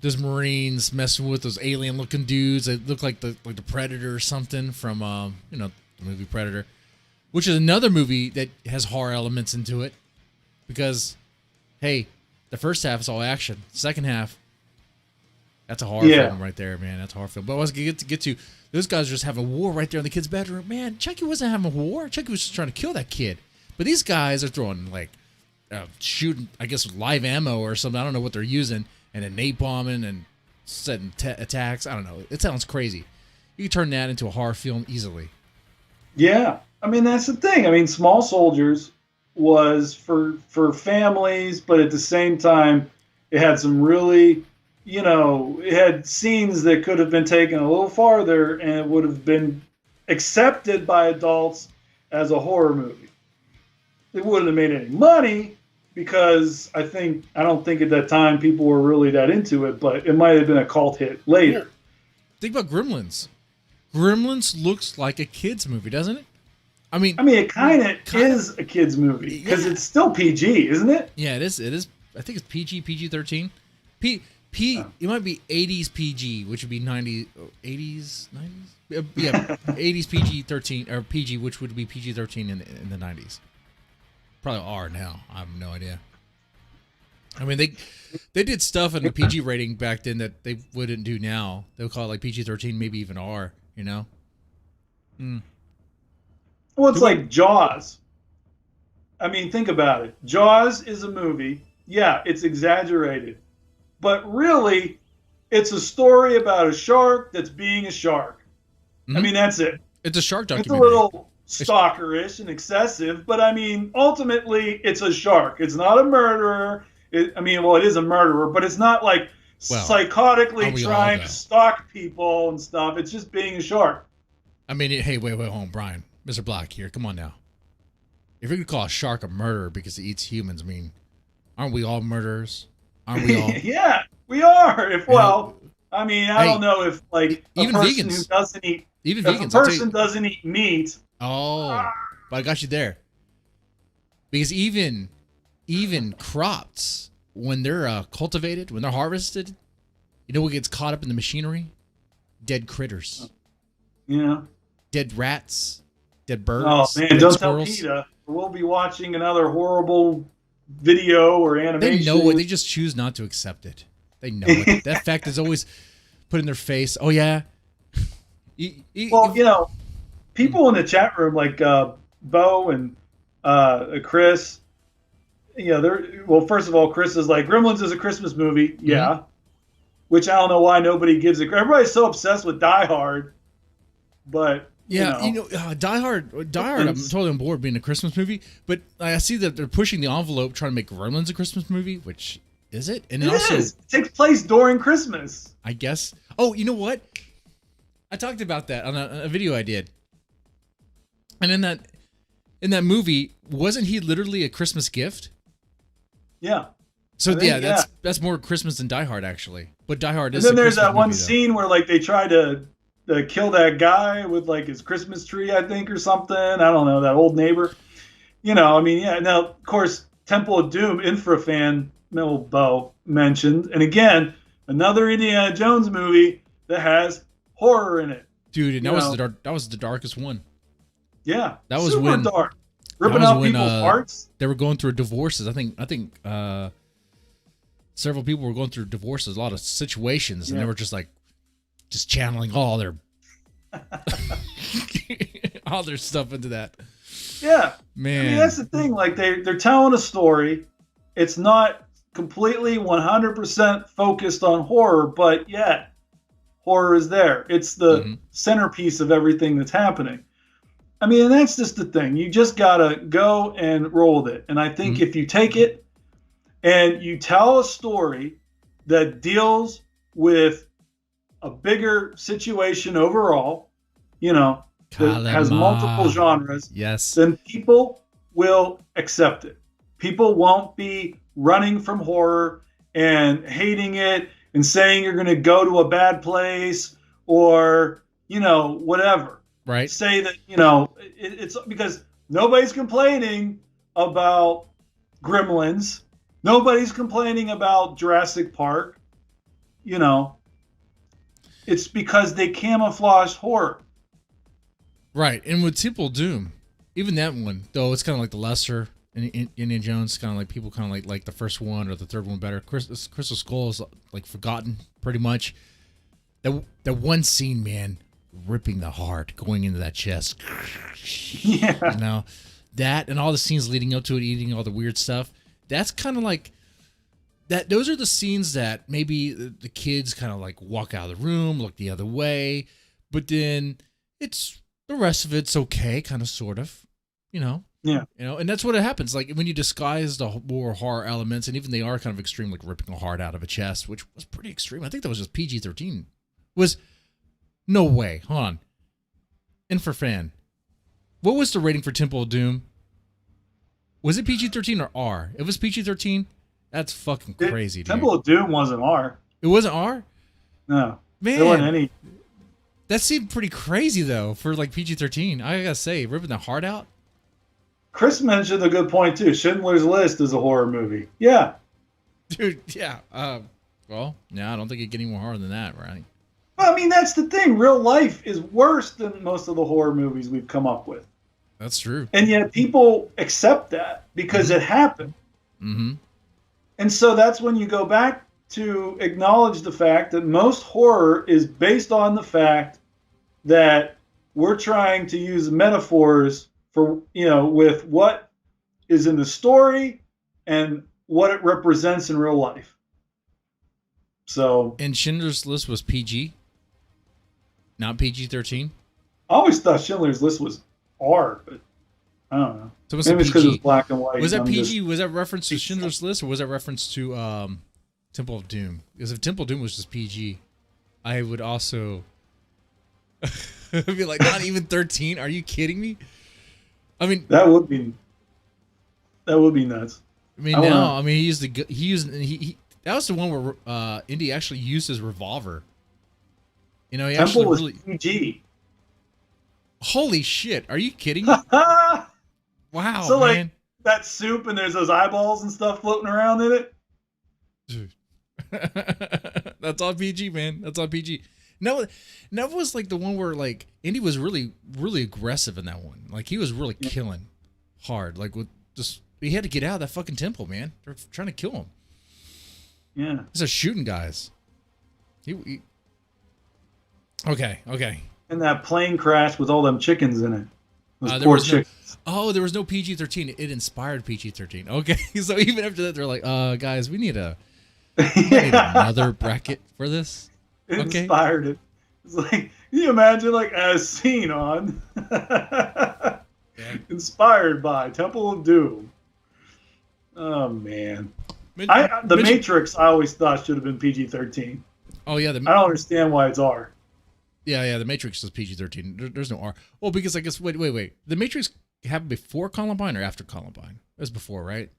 Those Marines messing with those alien looking dudes that look like the Predator or something from the movie Predator, which is another movie that has horror elements into it, because hey, the first half is all action, second half That's a horror film right there, man. That's a horror film. But I was going to get to, those guys are just having a war right there in the kid's bedroom. Man, Chucky wasn't having a war. Chucky was just trying to kill that kid. But these guys are throwing, like, shooting, I guess, live ammo or something. I don't know what they're using. And then napalming and setting attacks. I don't know. It sounds crazy. You can turn that into a horror film easily. Yeah. I mean, that's the thing. I mean, Small Soldiers was for families, but at the same time, it had some really, it had scenes that could have been taken a little farther and it would have been accepted by adults as a horror movie. It wouldn't have made any money because I don't think at that time people were really that into it, but it might have been a cult hit later. Think about Gremlins. Gremlins looks like a kid's movie, doesn't it? I mean, it kind of is a kid's movie because it's still PG, isn't it? Yeah, it is. It is. I think it's PG-13. It might be 80s PG, which would be 80s, 90s. Yeah, 80s PG-13 or PG, which would be PG-13 in the 90s. Probably R now. I have no idea. I mean, they did stuff in the PG rating back then that they wouldn't do now. They'll call it like PG-13, maybe even R. Well, it's like Jaws. I mean, think about it. Jaws is a movie. Yeah, it's exaggerated. But really, it's a story about a shark that's being a shark. Mm-hmm. I mean, that's it. It's a shark documentary. It's a little stalkerish and excessive, but I mean, ultimately, it's a shark. It's not a murderer. It is a murderer, but it's not like psychotically trying to stalk people and stuff. It's just being a shark. I mean, hey, wait, hold on, Brian. Mr. Black here. Come on now. If you're going to call a shark a murderer because it eats humans, I mean, aren't we all murderers? Aren't we all? Yeah, we are. I don't know if like even a person vegans who doesn't eat even if vegans, a person doesn't eat meat. Oh, but I got you there. Because even crops, when they're cultivated, when they're harvested, you know what gets caught up in the machinery? Dead critters. Yeah. Dead rats. Dead birds. Oh man, don't tell squirrels. PETA. We'll be watching another horrible video or animation. They know it. They just choose not to accept it. They know it. That fact is always put in their face. Oh yeah. People in the chat room like Bo and Chris. First of all, Chris is like, Gremlins is a Christmas movie. Yeah. Mm-hmm. Which I don't know why nobody gives it. Everybody's so obsessed with Die Hard. But Die Hard. I'm totally on board being a Christmas movie, but I see that they're pushing the envelope trying to make Gremlins a Christmas movie, which is it? And it takes place during Christmas, I guess. Oh, you know what? I talked about that on a video I did, and in that movie, wasn't he literally a Christmas gift? Yeah. So that's more Christmas than Die Hard actually, but Die Hard is. And then there's that one scene where like they try to kill that guy with like his Christmas tree, I think, or something. I don't know, that old neighbor. Now, of course, Temple of Doom, Infra fan, Bo mentioned. And again, another Indiana Jones movie that has horror in it. Dude, and that was the darkest one. Yeah. That was super dark. Ripping out people's hearts. They were going through divorces. I think several people were going through divorces, a lot of situations, and they were just channeling all their stuff into that. Yeah, man. That's the thing. Like they're telling a story. It's not completely 100% focused on horror, but yet horror is there. It's the centerpiece of everything that's happening. And that's just the thing. You just gotta go and roll with it. And I think if you take it and you tell a story that deals with a bigger situation overall, that has multiple genres, yes, then people will accept it. People won't be running from horror and hating it and saying you're going to go to a bad place or, whatever. Right. Say that, it's because nobody's complaining about Gremlins. Nobody's complaining about Jurassic Park. It's because they camouflage horror. Right. And with Temple of Doom, even that one, though it's kind of like the lesser Indiana Jones, kind of like people kind of like the first one or the third one better. Crystal Skull is like forgotten pretty much. That one scene, man, ripping the heart, going into that chest. Yeah. You know, that and all the scenes leading up to it, eating all the weird stuff. That's kind of like that. Those are the scenes that maybe the kids kind of like walk out of the room, look the other way, but then it's the rest of it's okay, kind of, sort of, you know. Yeah. You know, and that's what it happens. Like when you disguise the more horror elements, and even they are kind of extreme, like ripping a heart out of a chest, which was pretty extreme. I think that was just PG-13. No way. Hold on. And for fan, what was the rating for Temple of Doom? Was it PG-13 or R? It was PG-13. That's fucking crazy, dude. Temple of Doom wasn't R. It wasn't R? No. Man. There wasn't any. That seemed pretty crazy though for like PG-13. I gotta say, ripping the heart out. Chris mentioned a good point too. Schindler's List is a horror movie. Yeah. Dude, yeah. Well, yeah, I don't think it get any more horror than that, right? I mean, that's the thing. Real life is worse than most of the horror movies we've come up with. That's true. And yet people accept that because it happened. Mm-hmm. And so that's when you go back to acknowledge the fact that most horror is based on the fact that we're trying to use metaphors for, with what is in the story and what it represents in real life. So. And Schindler's List was PG, not PG-13. I always thought Schindler's List was R, but I don't know. So was maybe it it's because it was black and white. Was that PG? Was that reference to Schindler's List, or was that reference to Temple of Doom? Because if Temple of Doom was just PG, I would also be like, not even 13. Are you kidding me? I mean, that would be nuts. I mean, he that was the one where Indy actually used his revolver. You know, he Temple was really PG. Holy shit! Are you kidding me? Wow, so man. Like that soup and there's those eyeballs and stuff floating around in it. Dude. That's all PG, man. That's all PG. No, that was like the one where like Indy was really, really aggressive in that one. Like he was really killing hard. Like with just he had to get out of that fucking temple, man. They're trying to kill him. Yeah, he's just shooting guys. Okay. And that plane crash with all them chickens in it. There was no PG-13. It inspired PG-13. Okay, so even after that, they're like, guys, we need another bracket for this. It okay. Inspired it. It's like, can you imagine, like, as seen on inspired by Temple of Doom. Oh, man. The Matrix, I always thought should have been PG-13. Oh, yeah. I don't understand why it's R. Yeah, the Matrix is PG-13. There's no R. Well, because I guess, wait. The Matrix happened before Columbine or after Columbine? It was before, right?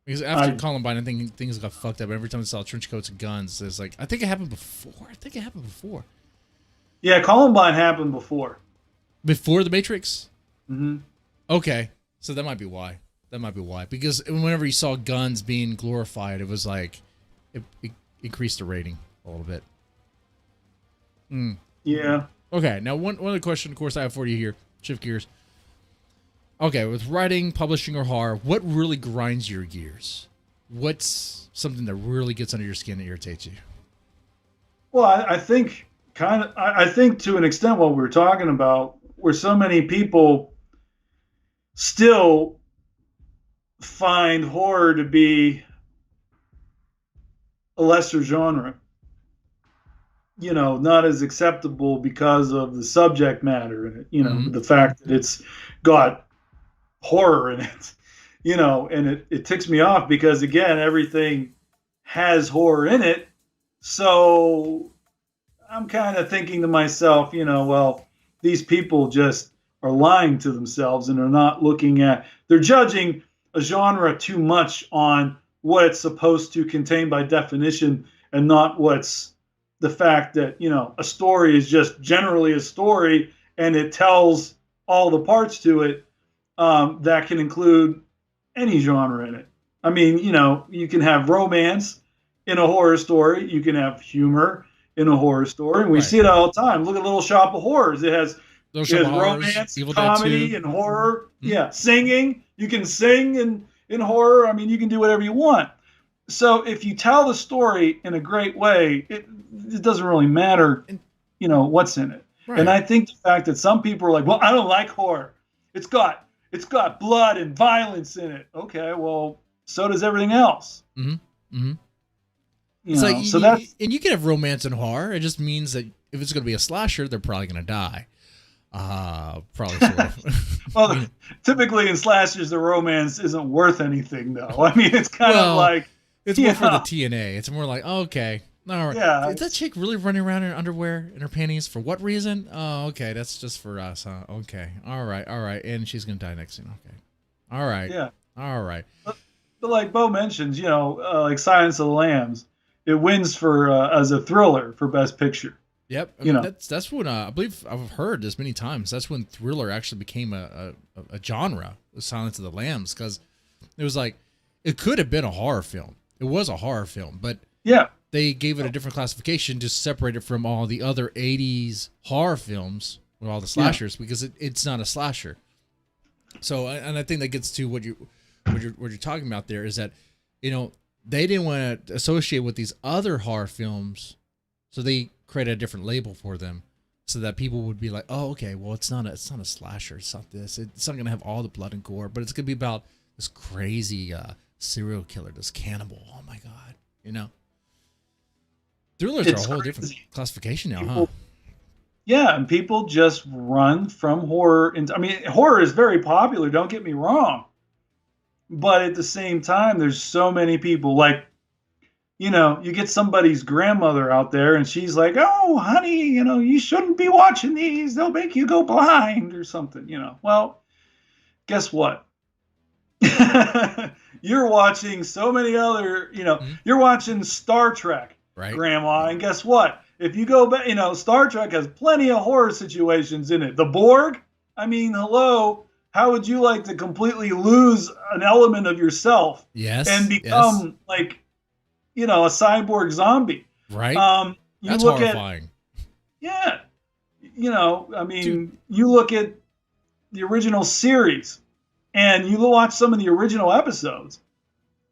Because after Columbine, I think things got fucked up. Every time I saw trench coats and guns, it's like, I think it happened before. Yeah, Columbine happened before. Before the Matrix? Mm-hmm. Okay. So that might be why. Because whenever you saw guns being glorified, it was like, it increased the rating a little bit. Yeah. Okay, now one other question, of course, I have for you here. Shift gears. Okay, with writing, publishing, or horror, what really grinds your gears? What's something that really gets under your skin and irritates you? Well, I think to an extent what we were talking about, where so many people still find horror to be a lesser genre. Not as acceptable because of the subject matter in it, the fact that it's got horror in it, and it ticks me off because, again, everything has horror in it. So I'm kind of thinking to myself, well, these people just are lying to themselves and are not they're judging a genre too much on what it's supposed to contain by definition and not what's the fact that, a story is just generally a story and it tells all the parts to it that can include any genre in it. I mean, you can have romance in a horror story. You can have humor in a horror story. And we see it all the time. Look at Little Shop of Horrors. It has Those There's horrors, romance, Evil Dead comedy, 2. and horror. Yeah, singing. You can sing in horror. I mean, you can do whatever you want. So if you tell the story in a great way, it doesn't really matter, what's in it. Right. And I think the fact that some people are like, well, I don't like horror. It's got blood and violence in it. Okay, well, so does everything else. Mm-hmm. Mm-hmm. That's and you can have romance and horror. It just means that if it's going to be a slasher, they're probably going to die. Probably sort of. well, typically in slashers, the romance isn't worth anything, though. I mean, it's kind of like it's more for the TNA. It's more like, okay, all right. Yeah. Is that chick really running around in underwear and her panties for what reason? Oh, okay, that's just for us, huh? Okay, all right, and she's gonna die next scene. Okay, all right, yeah, all right. But like Bo mentions, like Silence of the Lambs, it wins for as a thriller for Best Picture. Yep, I mean, that's when I believe I've heard this many times. That's when thriller actually became a genre, Silence of the Lambs, because it was like it could have been a horror film. It was a horror film, but yeah, they gave it a different classification to separate it from all the other '80s horror films with all the slashers because it's not a slasher. So, and I think that gets to what you're talking about there is that they didn't want to associate with these other horror films, so they created a different label for them so that people would be like, oh, okay, well, it's not a slasher. It's not this. It's not going to have all the blood and gore, but it's going to be about this crazy serial killer, this cannibal. Oh my God. Thrillers are a whole different classification now, huh? Yeah. And people just run from horror. Horror is very popular. Don't get me wrong. But at the same time, there's so many people like, you get somebody's grandmother out there and she's like, oh, honey, you shouldn't be watching these. They'll make you go blind or something, Well, guess what? You're watching so many other, you're watching Star Trek, right, Grandma. And guess what? If you go back, Star Trek has plenty of horror situations in it. The Borg, hello. How would you like to completely lose an element of yourself and become like, a cyborg zombie? Right. That's look horrifying. You look at the original series and you watch some of the original episodes.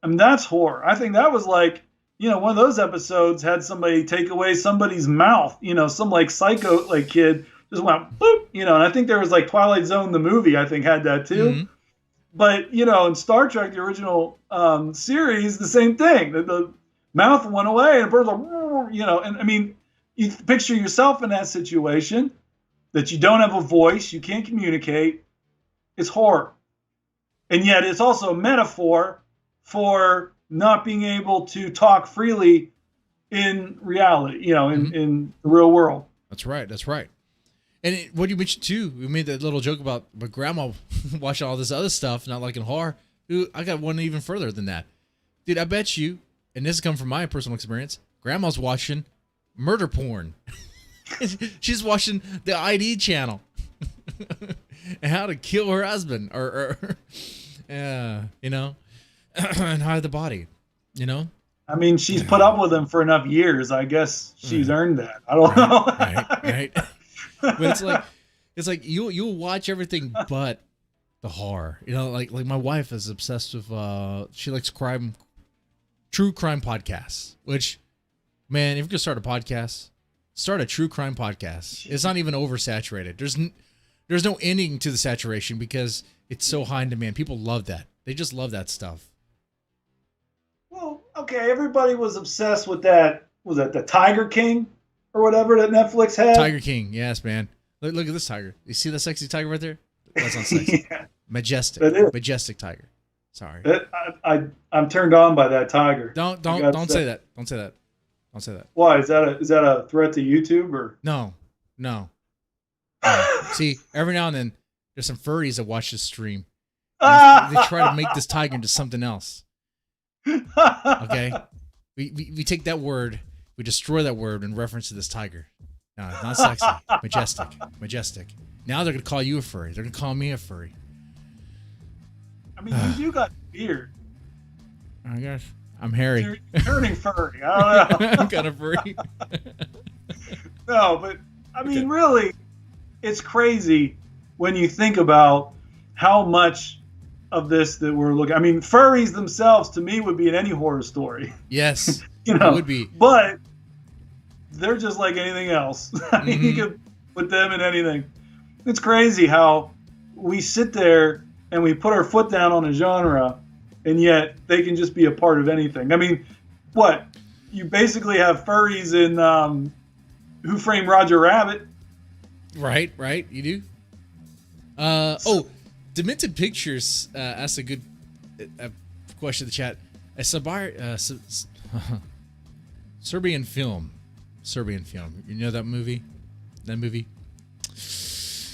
That's horror. I think that was like, one of those episodes had somebody take away somebody's mouth, some like psycho like kid just went boop, and I think there was like Twilight Zone, the movie, I think had that too. Mm-hmm. But, in Star Trek, the original series, the same thing. The mouth went away and the birds like, you picture yourself in that situation that you don't have a voice, you can't communicate. It's horror. And yet it's also a metaphor for not being able to talk freely in reality, in the real world. That's right. And what you mentioned too, we made that little joke about my grandma watching all this other stuff, not liking horror. Dude, I got one even further than that. Dude, I bet you, and this has come from my personal experience, grandma's watching murder porn. She's watching the ID channel. And how to kill her husband or and hide the body, she's put up with him for enough years. I guess she's earned that. I don't know. Right. But it's like you'll watch everything but the horror. Like my wife is obsessed with she likes true crime podcasts, which, man, if you could start a podcast, start a true crime podcast. It's not even oversaturated. There's no ending to the saturation because it's so high in demand. People love that. They just love that stuff. Well, okay, everybody was obsessed with that. Was that the Tiger King or whatever that Netflix had? Tiger King, yes, man. Look at this tiger. You see that sexy tiger right there? That's not sexy. Yeah. Majestic tiger. Sorry. I'm turned on by that tiger. Don't say that. Don't say that. Don't say that. Why? Is that a threat to YouTube or? No. See, every now and then there's some furries that watch this stream. They try to make this tiger into something else. Okay? We take that word, we destroy that word in reference to this tiger. No, not sexy. Majestic. Now they're going to call you a furry. They're going to call me a furry. You do got beard. I guess. I'm hairy. You're turning furry. I don't know. I'm kind of furry. No, but, really, it's crazy when you think about how much of this that we're looking. I mean, furries themselves to me would be in any horror story. Yes, You it know, would be. but they're just like anything else. I mean, you Mhm. could put them in anything. It's crazy how we sit there and we put our foot down on a genre, and yet they can just be a part of anything. I mean, what? You basically have furries in Who Framed Roger Rabbit. Right, right. You do. Demented Pictures asked a good question in the chat. A Serbian film. You know that movie?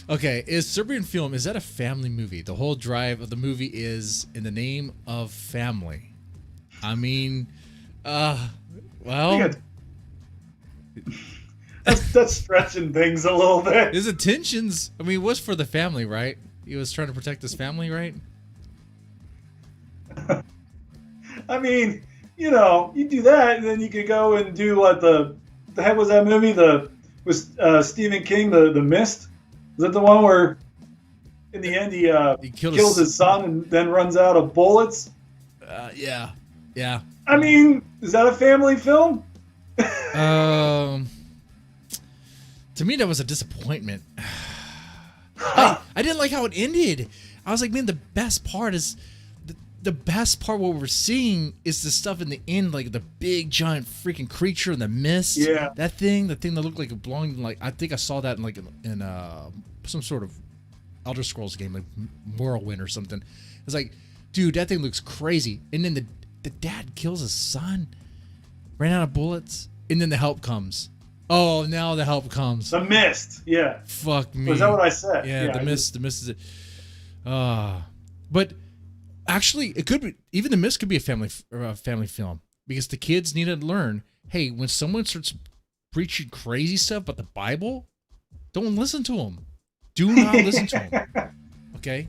Okay, is Serbian film, is that a family movie? The whole drive of the movie is in the name of family. I mean, well, That's stretching things a little bit. his intentions, I mean, was for the family, right? He was trying to protect his family, right? I mean, you know, you do that, and then you could go and do what the heck was that movie? Was Stephen King, the Mist? Is that the one where in the end he kills his son and then runs out of bullets? Yeah. I mean, is that a family film? To me, that was a disappointment. I didn't like how it ended. I was like, man, the best part is the best part. What we're seeing is the stuff in the end, like the big giant freaking creature in the mist. Yeah, that thing that looked like it belonged. Like I think I saw that in some sort of Elder Scrolls game, like Morrowind or something. It's like, dude, that thing looks crazy. And then the dad kills his son, ran out of bullets, and then the help comes. Oh, now the help comes. The Mist. Yeah. Fuck me. Was that what I said? Yeah, the mist. The mist is it. But actually, it could be. Even the mist could be a family film because the kids need to learn. Hey, when someone starts preaching crazy stuff about the Bible, don't listen to them. Do not listen to them. Okay.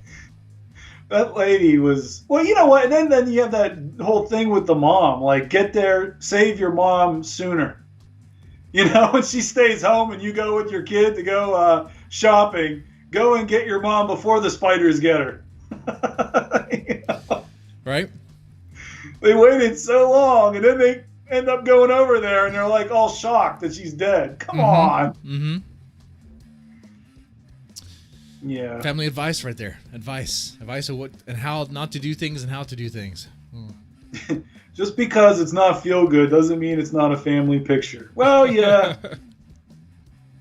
That lady was, well, you know what? And then you have that whole thing with the mom, like, get there, save your mom sooner. You know, when she stays home and you go with your kid to go shopping, go and get your mom before the spiders get her. You know? Right? They waited so long, and then they end up going over there, and they're like all shocked that she's dead. Come on. Mm-hmm. Yeah. Family advice right there. Advice of what and how not to do things and how to do things. Just because it's not feel good doesn't mean it's not a family picture. Well, yeah.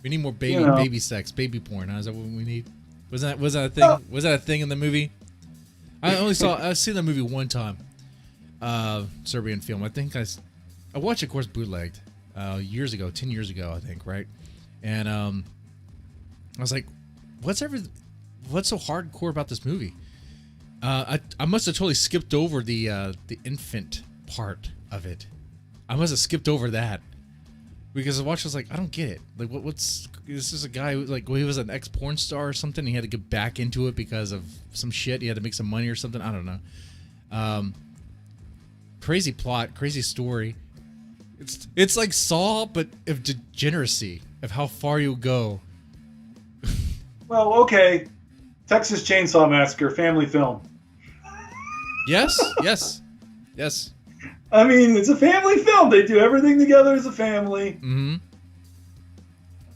We need more baby sex, baby porn. Huh? Is that what we need? Was that a thing? Was that a thing in the movie? I've seen that movie one time. Serbian film. I think I watched it, of course, bootlegged years ago, 10 years ago, I think, right? And I was like, what's so hardcore about this movie? I must have totally skipped over the infant part of it. I must have skipped over that because I watched. I was like, I don't get it. Like, what's this? Is a guy who, like, he was an ex-porn star or something. He had to get back into it because of some shit. He had to make some money or something. I don't know. Crazy plot, crazy story. It's like Saw, but of degeneracy of how far you go. Well, okay. Texas Chainsaw Massacre, family film. Yes. I mean, it's a family film. They do everything together as a family. Mm-hmm.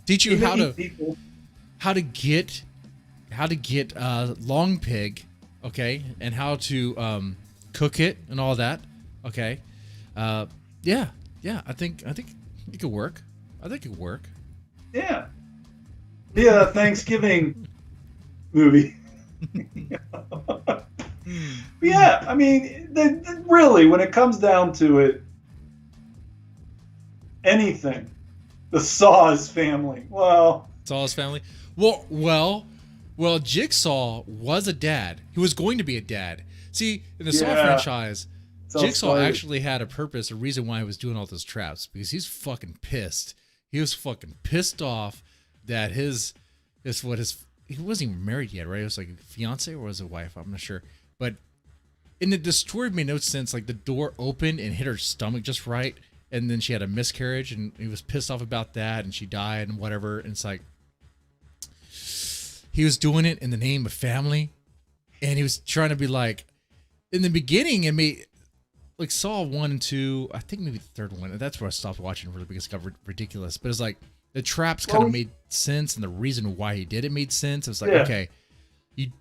Teach you how to get long pig, okay, and how to cook it and all that, okay. Yeah. I think it could work. Yeah. Yeah, Thanksgiving movie. Yeah, I mean, really, when it comes down to it, anything, the Saw's family. Well, Saw's family. Well, Jigsaw was a dad. He was going to be a dad. See, in the Saw franchise, Jigsaw actually had a purpose, a reason why he was doing all those traps, because he's fucking pissed. He was fucking pissed off that he wasn't even married yet, right? It was like a fiance or was it a wife? I'm not sure. But the story made no sense. Like, the door opened and hit her stomach just right, and then she had a miscarriage, and he was pissed off about that, and she died and whatever. And it's like, he was doing it in the name of family, and he was trying to be like, in the beginning, it made like Saw 1 and 2, I think maybe the third one. That's where I stopped watching really because it got ridiculous. But it's like the traps kind of made sense, and the reason why he did it made sense. It was like, okay,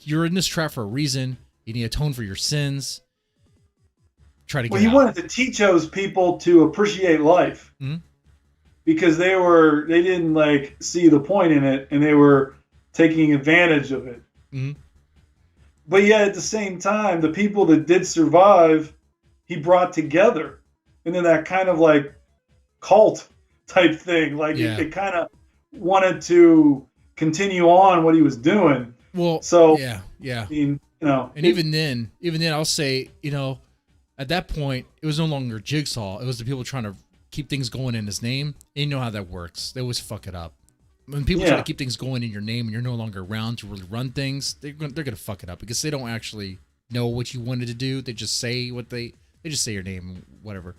you're in this trap for a reason. You need to atone for your sins. Try to get out. He wanted to teach those people to appreciate life because they didn't like see the point in it, and they were taking advantage of it. But yet at the same time, the people that did survive, he brought together, and then that kind of like cult type thing. Like it kind of wanted to continue on what he was doing. Well, so yeah. I mean, and even then, I'll say, at that point, it was no longer Jigsaw. It was the people trying to keep things going in his name. And you know how that works. They always fuck it up. When people try to keep things going in your name and you're no longer around to really run things, they're gonna fuck it up because they don't actually know what you wanted to do. They just say they just say your name, whatever.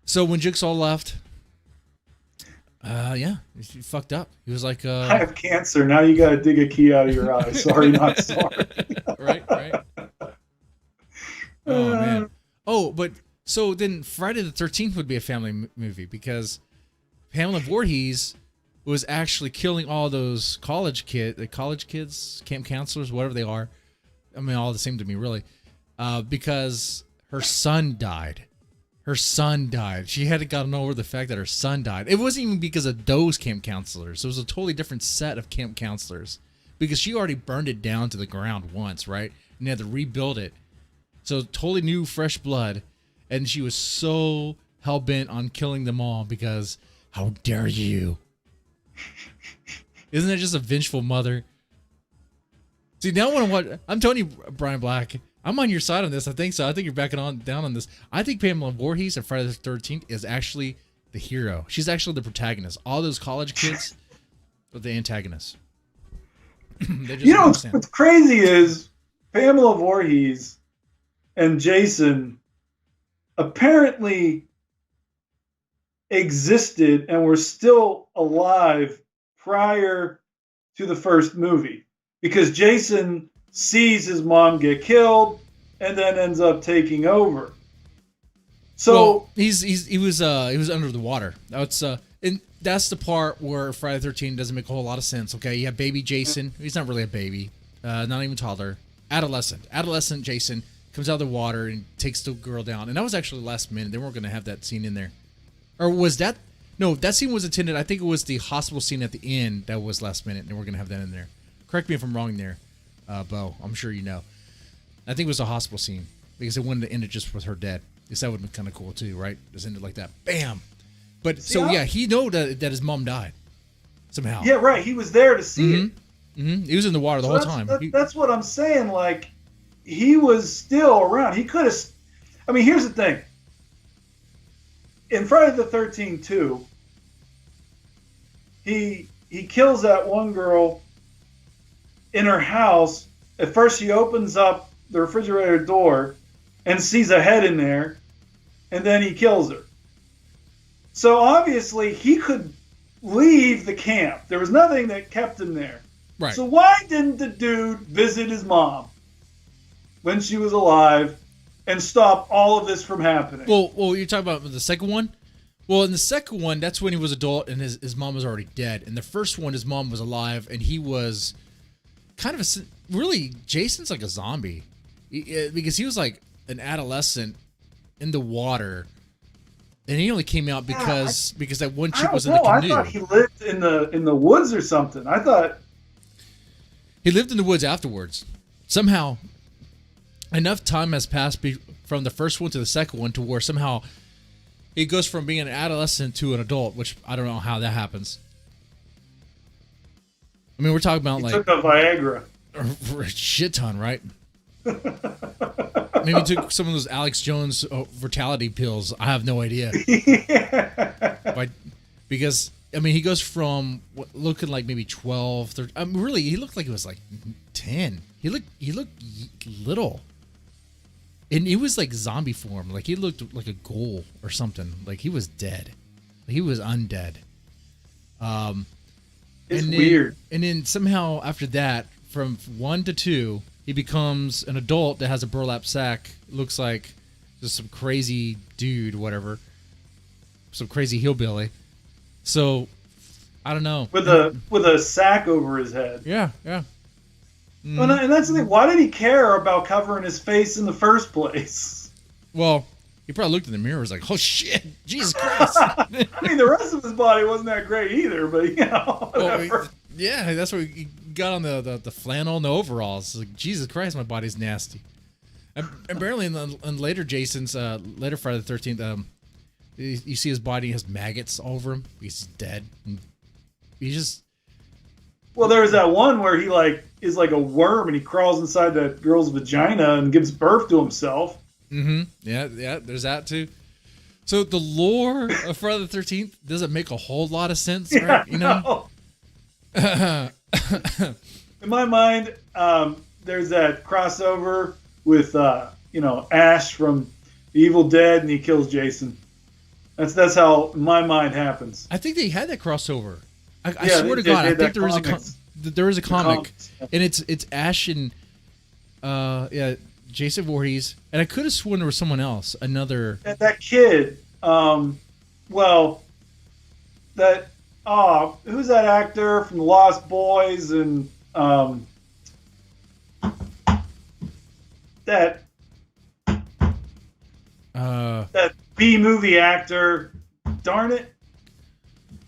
So when Jigsaw left, he fucked up. He was like, I have cancer. Now you got to dig a key out of your eye. Sorry, not sorry. Right. Oh, man. Oh, but so then Friday the 13th would be a family movie because Pamela Voorhees was actually killing all those college kids, camp counselors, whatever they are. I mean, all the same to me, really. Because her son died. She hadn't gotten over the fact that her son died. It wasn't even because of those camp counselors. It was a totally different set of camp counselors because she already burned it down to the ground once, right? And they had to rebuild it. So totally new, fresh blood. And she was so hell-bent on killing them all because, how dare you? Isn't that just a vengeful mother? See, now I want to watch. I'm telling you, Brian Black, I'm on your side on this. I think so. I think you're backing down on this. I think Pamela Voorhees in Friday the 13th is actually the hero. She's actually the protagonist. All those college kids are the antagonists. What's crazy is Pamela Voorhees and Jason apparently existed and were still alive prior to the first movie because Jason sees his mom get killed and then ends up taking over. So he was under the water. And that's the part where Friday the 13th doesn't make a whole lot of sense. Okay, you have baby Jason. He's not really a baby, not even toddler. Adolescent Jason comes out of the water and takes the girl down. And that was actually last minute. They weren't going to have that scene in there. Or was that? No, that scene was intended. I think it was the hospital scene at the end that was last minute. And they were going to have that in there. Correct me if I'm wrong there, Bo. I'm sure you know. I think it was a hospital scene because they wanted to end it just with her dead. Because that would have been kind of cool too, right? Just end it like that. Bam. But he know that his mom died somehow. Yeah, right. He was there to see it. Mm-hmm. He was in the water the whole time. That's what I'm saying. Like, he was still around. He could have. I mean, here's the thing. In Friday the 13th 2, he kills that one girl in her house. At first, he opens up the refrigerator door and sees a head in there, and then he kills her. So obviously, he could leave the camp. There was nothing that kept him there. Right. So why didn't the dude visit his mom when she was alive and stop all of this from happening? Well, you're talking about the second one? Well, in the second one, that's when he was adult and his mom was already dead. In the first one, his mom was alive and he was kind of really, Jason's like a zombie. Because he was like an adolescent in the water. And he only came out because that one chick was in the canoe. I thought he lived in the woods or something. I thought he lived in the woods afterwards. Somehow, enough time has passed from the first one to the second one to where somehow he goes from being an adolescent to an adult, which I don't know how that happens. I mean, we're talking about he took a Viagra. A shit ton, right? Maybe he took some of those Alex Jones fertility pills. I have no idea. But because I mean, he goes from looking like maybe 12, 13. I mean, really, he looked like he was like 10. He looked little, and he was like zombie form. Like he looked like a ghoul or something. Like he was dead. He was undead. It's and then, weird. And then somehow after that, from 1 to 2, he becomes an adult that has a burlap sack. Looks like just some crazy dude, whatever. Some crazy hillbilly. So, I don't know. With a sack over his head. Yeah, yeah. Mm. Well, and that's the thing. Why did he care about covering his face in the first place? Well, he probably looked in the mirror and was like, oh shit, Jesus Christ. I mean, the rest of his body wasn't that great either, but whatever. Well, yeah, that's what he got on the flannel and the overalls. It's like, Jesus Christ, my body's nasty. And apparently in later Jason's, later Friday the 13th, you see his body has maggots all over him. He's dead. And he just... Well, there was that one where he is like a worm and he crawls inside that girl's vagina and gives birth to himself. Mm-hmm. Yeah, there's that too. So the lore of Friday the 13th doesn't make a whole lot of sense, right? You know? In my mind, there's that crossover with Ash from The Evil Dead, and he kills Jason. That's how my mind happens. I think they had that crossover. I swear to God, I think there is a comic, and it's Ash and Jason Voorhees, and I could have sworn there was someone else, another that kid. Who's that actor from The Lost Boys and that B movie actor? Darn it.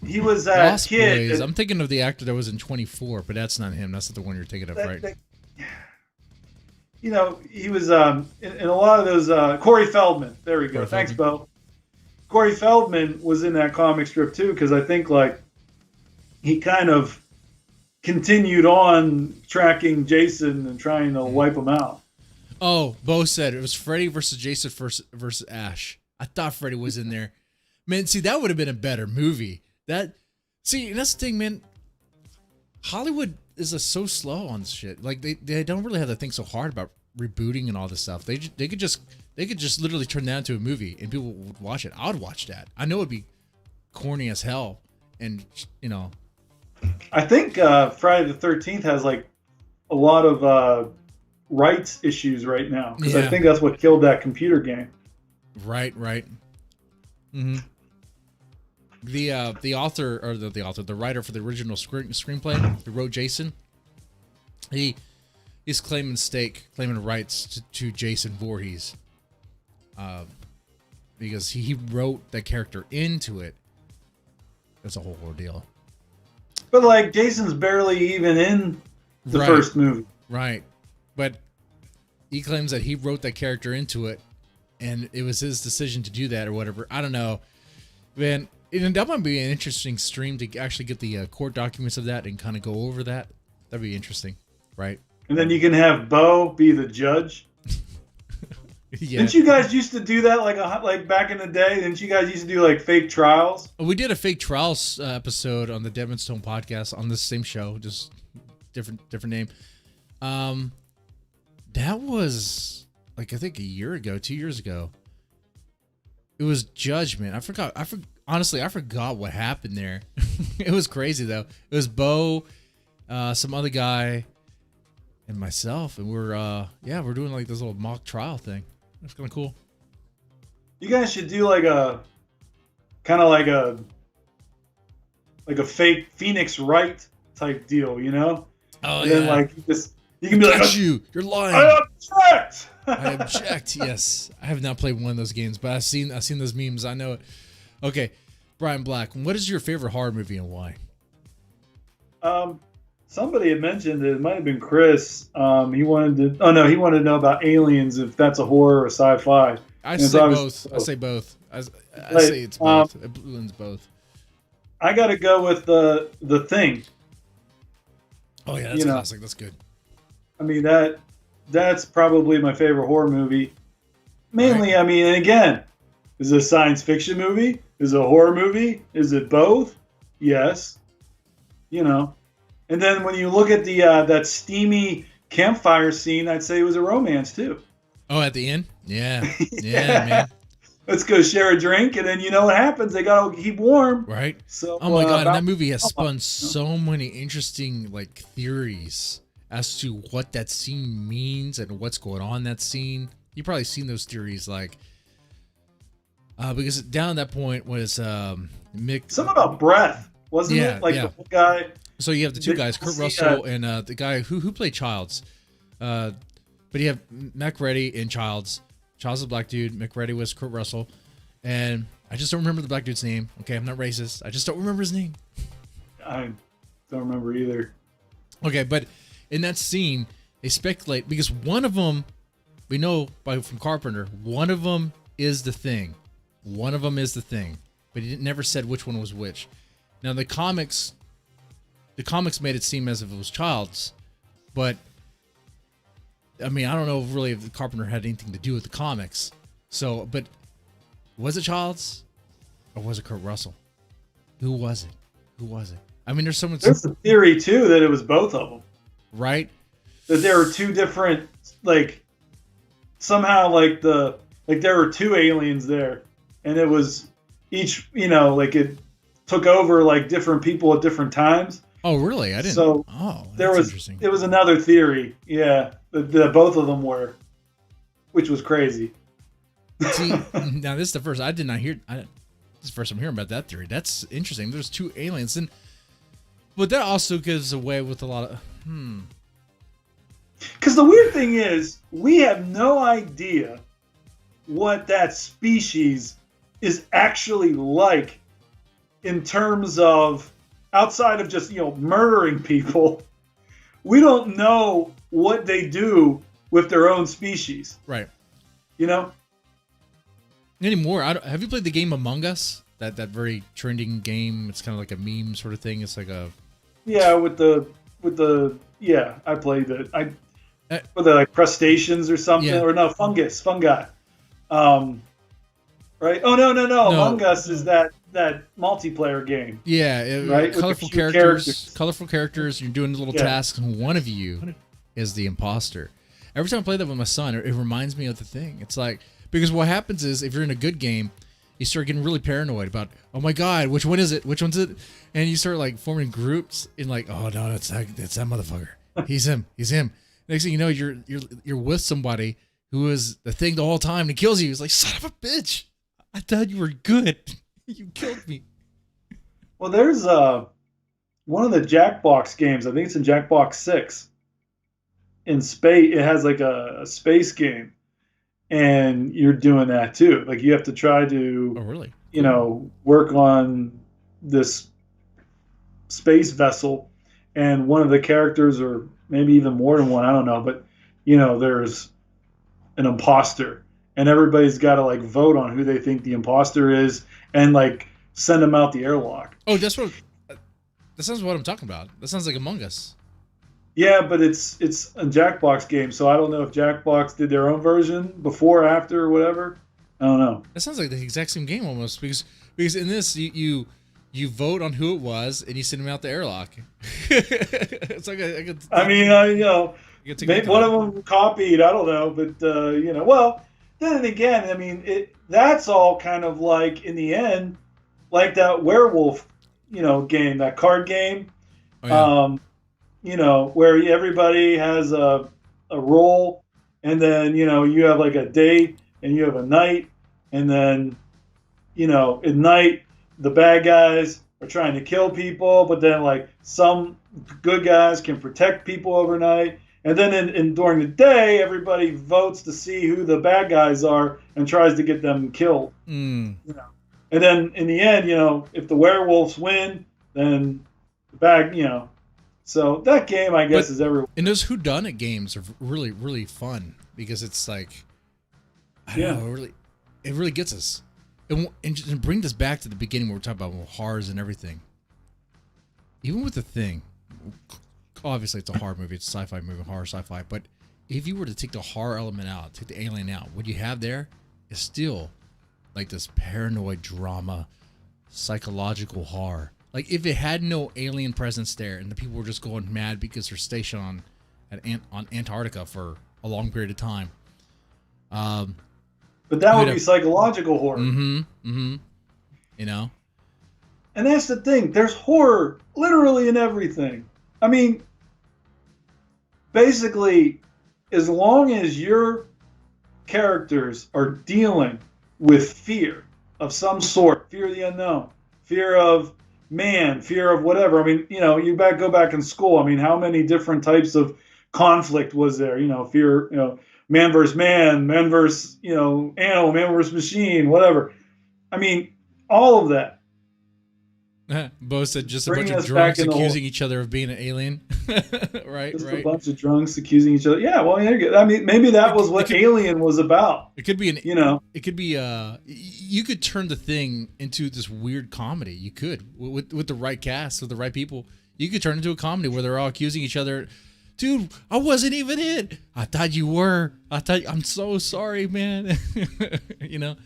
He was that Lost kid. Boys. I'm thinking of the actor that was in 24, but that's not him. That's not the one you're thinking of, right? He was in a lot of those. Corey Feldman. There we go. Corey Thanks, Feldman. Bo. Corey Feldman was in that comic strip too, because I think he kind of continued on tracking Jason and trying to wipe him out. Oh, Bo said it was Freddy versus Jason versus Ash. I thought Freddy was in there. Man, see, that would have been a better movie. That's the thing, man. Hollywood is so slow on this shit. Like they don't really have to think so hard about rebooting and all this stuff. They could just literally turn that into a movie and people would watch it. I would watch that. I know it'd be corny as hell, and I think Friday the 13th has a lot of rights issues right now, because I think that's what killed that computer game. Right. Mm-hmm. The author, or the writer for the original screenplay who wrote Jason, he's claiming rights to Jason Voorhees, because he wrote that character into it. That's a whole ordeal. But Jason's barely even in the first movie. Right. But he claims that he wrote that character into it, and it was his decision to do that or whatever. I don't know. Man, that might be an interesting stream to actually get the court documents of that and kind of go over that. That'd be interesting, right? And then you can have Bo be the judge. Yeah. Didn't you guys used to do that like back in the day? Didn't you guys used to do fake trials? We did a fake trials episode on the Deadman Stone podcast on this same show, just different name. That was I think 2 years ago. It was Judgment. I forgot. Honestly, I forgot what happened there. It was crazy though. It was Bo, some other guy, and myself, and we're doing this little mock trial thing. It's kind of cool. You guys should do a fake Phoenix Wright type deal, Oh, and then you can be you're lying. I object. I object. Yes, I have not played one of those games, but I've seen those memes. I know it. Okay, Brian Black, what is your favorite horror movie and why? Somebody had mentioned it might have been Chris. He wanted to know about aliens, if that's a horror or sci-fi. I say both. I say both. I say it's both. It blends both. I got to go with the Thing. Oh yeah, that's classic. That's good. I mean that's probably my favorite horror movie. Mainly, right. I mean, and again, is it a science fiction movie? Is it a horror movie? Is it both? Yes. And then when you look at the that steamy campfire scene, I'd say it was a romance too. Oh, at the end? Yeah. Yeah, man. let's go share a drink, and then you know what happens? They gotta keep warm. Right? So Oh my god, and that movie has oh my- spun so many interesting like theories as to what that scene means and what's going on in that scene. You've probably seen those theories, like because down at that point was Mick. Something about breath, wasn't Yeah, it? Like yeah. the one guy. So you have the two guys, Kurt Russell and the guy who played Childs. But you have McReady in Childs. Childs is a black dude. McReady was Kurt Russell. And I just don't remember the black dude's name. Okay, I'm not racist. I just don't remember his name. I don't remember either. Okay, but in that scene, they speculate because one of them, we know from Carpenter, one of them is the Thing. One of them is the Thing, but he never said which one was which. Now the comics made it seem as if it was Childs, but I mean, I don't know really if the Carpenter had anything to do with the comics. So, but was it Childs or was it Kurt Russell? Who was it? Who was it? I mean, there's a theory too that it was both of them. Right? That there were two different, like, somehow like there were two aliens there, and it was each, like it took over like different people at different times. Oh, really? I didn't. So interesting. It was another theory, that both of them were, which was crazy. See, now this is the first I did not hear. This is the first I'm hearing about that theory. That's interesting. There's two aliens, but that also gives away with a lot of Because the weird thing is, we have no idea what that species is actually like in terms of outside of just murdering people. We don't know what they do with their own species, right? Anymore. Have you played the game Among Us? That very trending game. It's kind of like a meme sort of thing. It's like a with the I played it. With the like crustaceans or something, or no fungi. Right? Oh no. Among Us is that multiplayer game. Yeah, right. Colorful characters. You're doing little tasks, and one of you is the imposter. Every time I play that with my son, it reminds me of the Thing. It's like, because what happens is if you're in a good game, you start getting really paranoid about, oh my god, which one is it? Which one's it? And you start like forming groups in like, oh no, that's that motherfucker. He's him. Next thing you know, you're with somebody who is the Thing the whole time and he kills you. He's like, son of a bitch. I thought you were good. You killed me. Well, there's one of the Jackbox games. I think it's in Jackbox 6. In space, it has like a space game, and you're doing that too. Like you have to try to, oh really, work on this space vessel, and one of the characters, or maybe even more than one, I don't know, but there's an imposter, and everybody's got to like vote on who they think the imposter is, and like send them out the airlock. Oh, that sounds what I'm talking about. That sounds like Among Us. Yeah, but it's a Jackbox game, so I don't know if Jackbox did their own version before, after, or whatever. I don't know. That sounds like the exact same game almost, because in this you vote on who it was and you send them out the airlock. It's like maybe one of them copied. I don't know, but well, then again, I mean, that's all kind of like in the end, like that werewolf, game, that card game. Oh, yeah. Where everybody has a role, and then you have like a day and you have a night, and then at night the bad guys are trying to kill people, but then like some good guys can protect people overnight, and then during the day everybody votes to see who the bad guys are and tries to get them killed. And then in the end, if the werewolves win, then the bad, So that game, I guess, is everywhere. And those whodunit games are really, really fun because it's like, I don't know, it really gets us. And just bring this back to the beginning where we're talking about horrors and everything. Even with The Thing, obviously it's a horror movie, it's a sci-fi movie, horror sci-fi, but if you were to take the horror element out, take the alien out, what you have there is still like this paranoid drama, psychological horror. Like if it had no alien presence there and the people were just going mad because they're stationed on Antarctica for a long period of time, But that would be psychological horror. Mm-hmm. Mm-hmm. You know? And that's the thing. There's horror literally in everything. I mean, basically, as long as your characters are dealing with fear of some sort, fear of the unknown, fear of man, fear of whatever. I mean, you go back in school. I mean, how many different types of conflict was there? Fear, man versus man, man versus, animal, man versus machine, whatever. I mean, all of that. Bo said just a bunch of drunks accusing each other of being an alien. Right, just right. A bunch of drunks accusing each other. Yeah, well, I mean, maybe that was what Alien was about. It could be it could be you could turn the thing into this weird comedy. You could with the right cast, with the right people. You could turn it into a comedy where they're all accusing each other. Dude, I wasn't even it. I thought you were. I'm so sorry, man.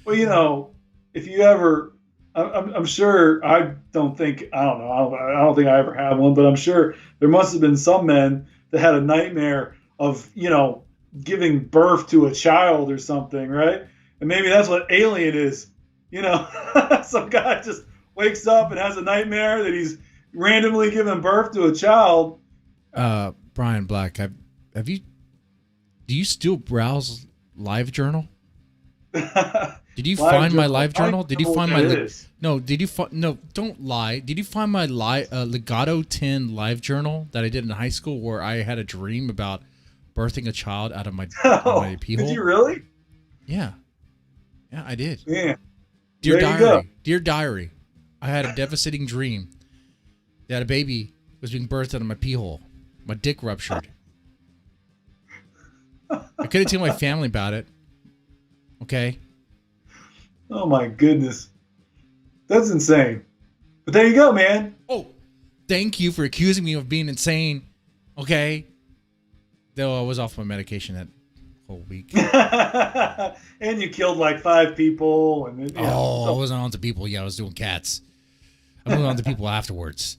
Well, if you ever, I'm sure. I don't think I don't think I ever had one, but I'm sure there must have been some men that had a nightmare of giving birth to a child or something, right? And maybe that's what Alien is. Some guy just wakes up and has a nightmare that he's randomly giving birth to a child. Brian Black, do you still browse LiveJournal? Did you find my LiveJournal? Did you find my no? Did you no? Don't lie. Did you find my Legato 10 LiveJournal that I did in high school, where I had a dream about birthing a child out of my pee hole? Did you really? Yeah, I did. Yeah. Dear diary, I had a devastating dream that a baby was being birthed out of my pee hole. My dick ruptured. I couldn't tell my family about it. Okay. Oh my goodness. That's insane. But there you go, man. Oh, thank you for accusing me of being insane. Okay. Though I was off my medication that whole week. And you killed like 5 people. And I wasn't on to people. Yeah, I was doing cats. I moved on to people afterwards.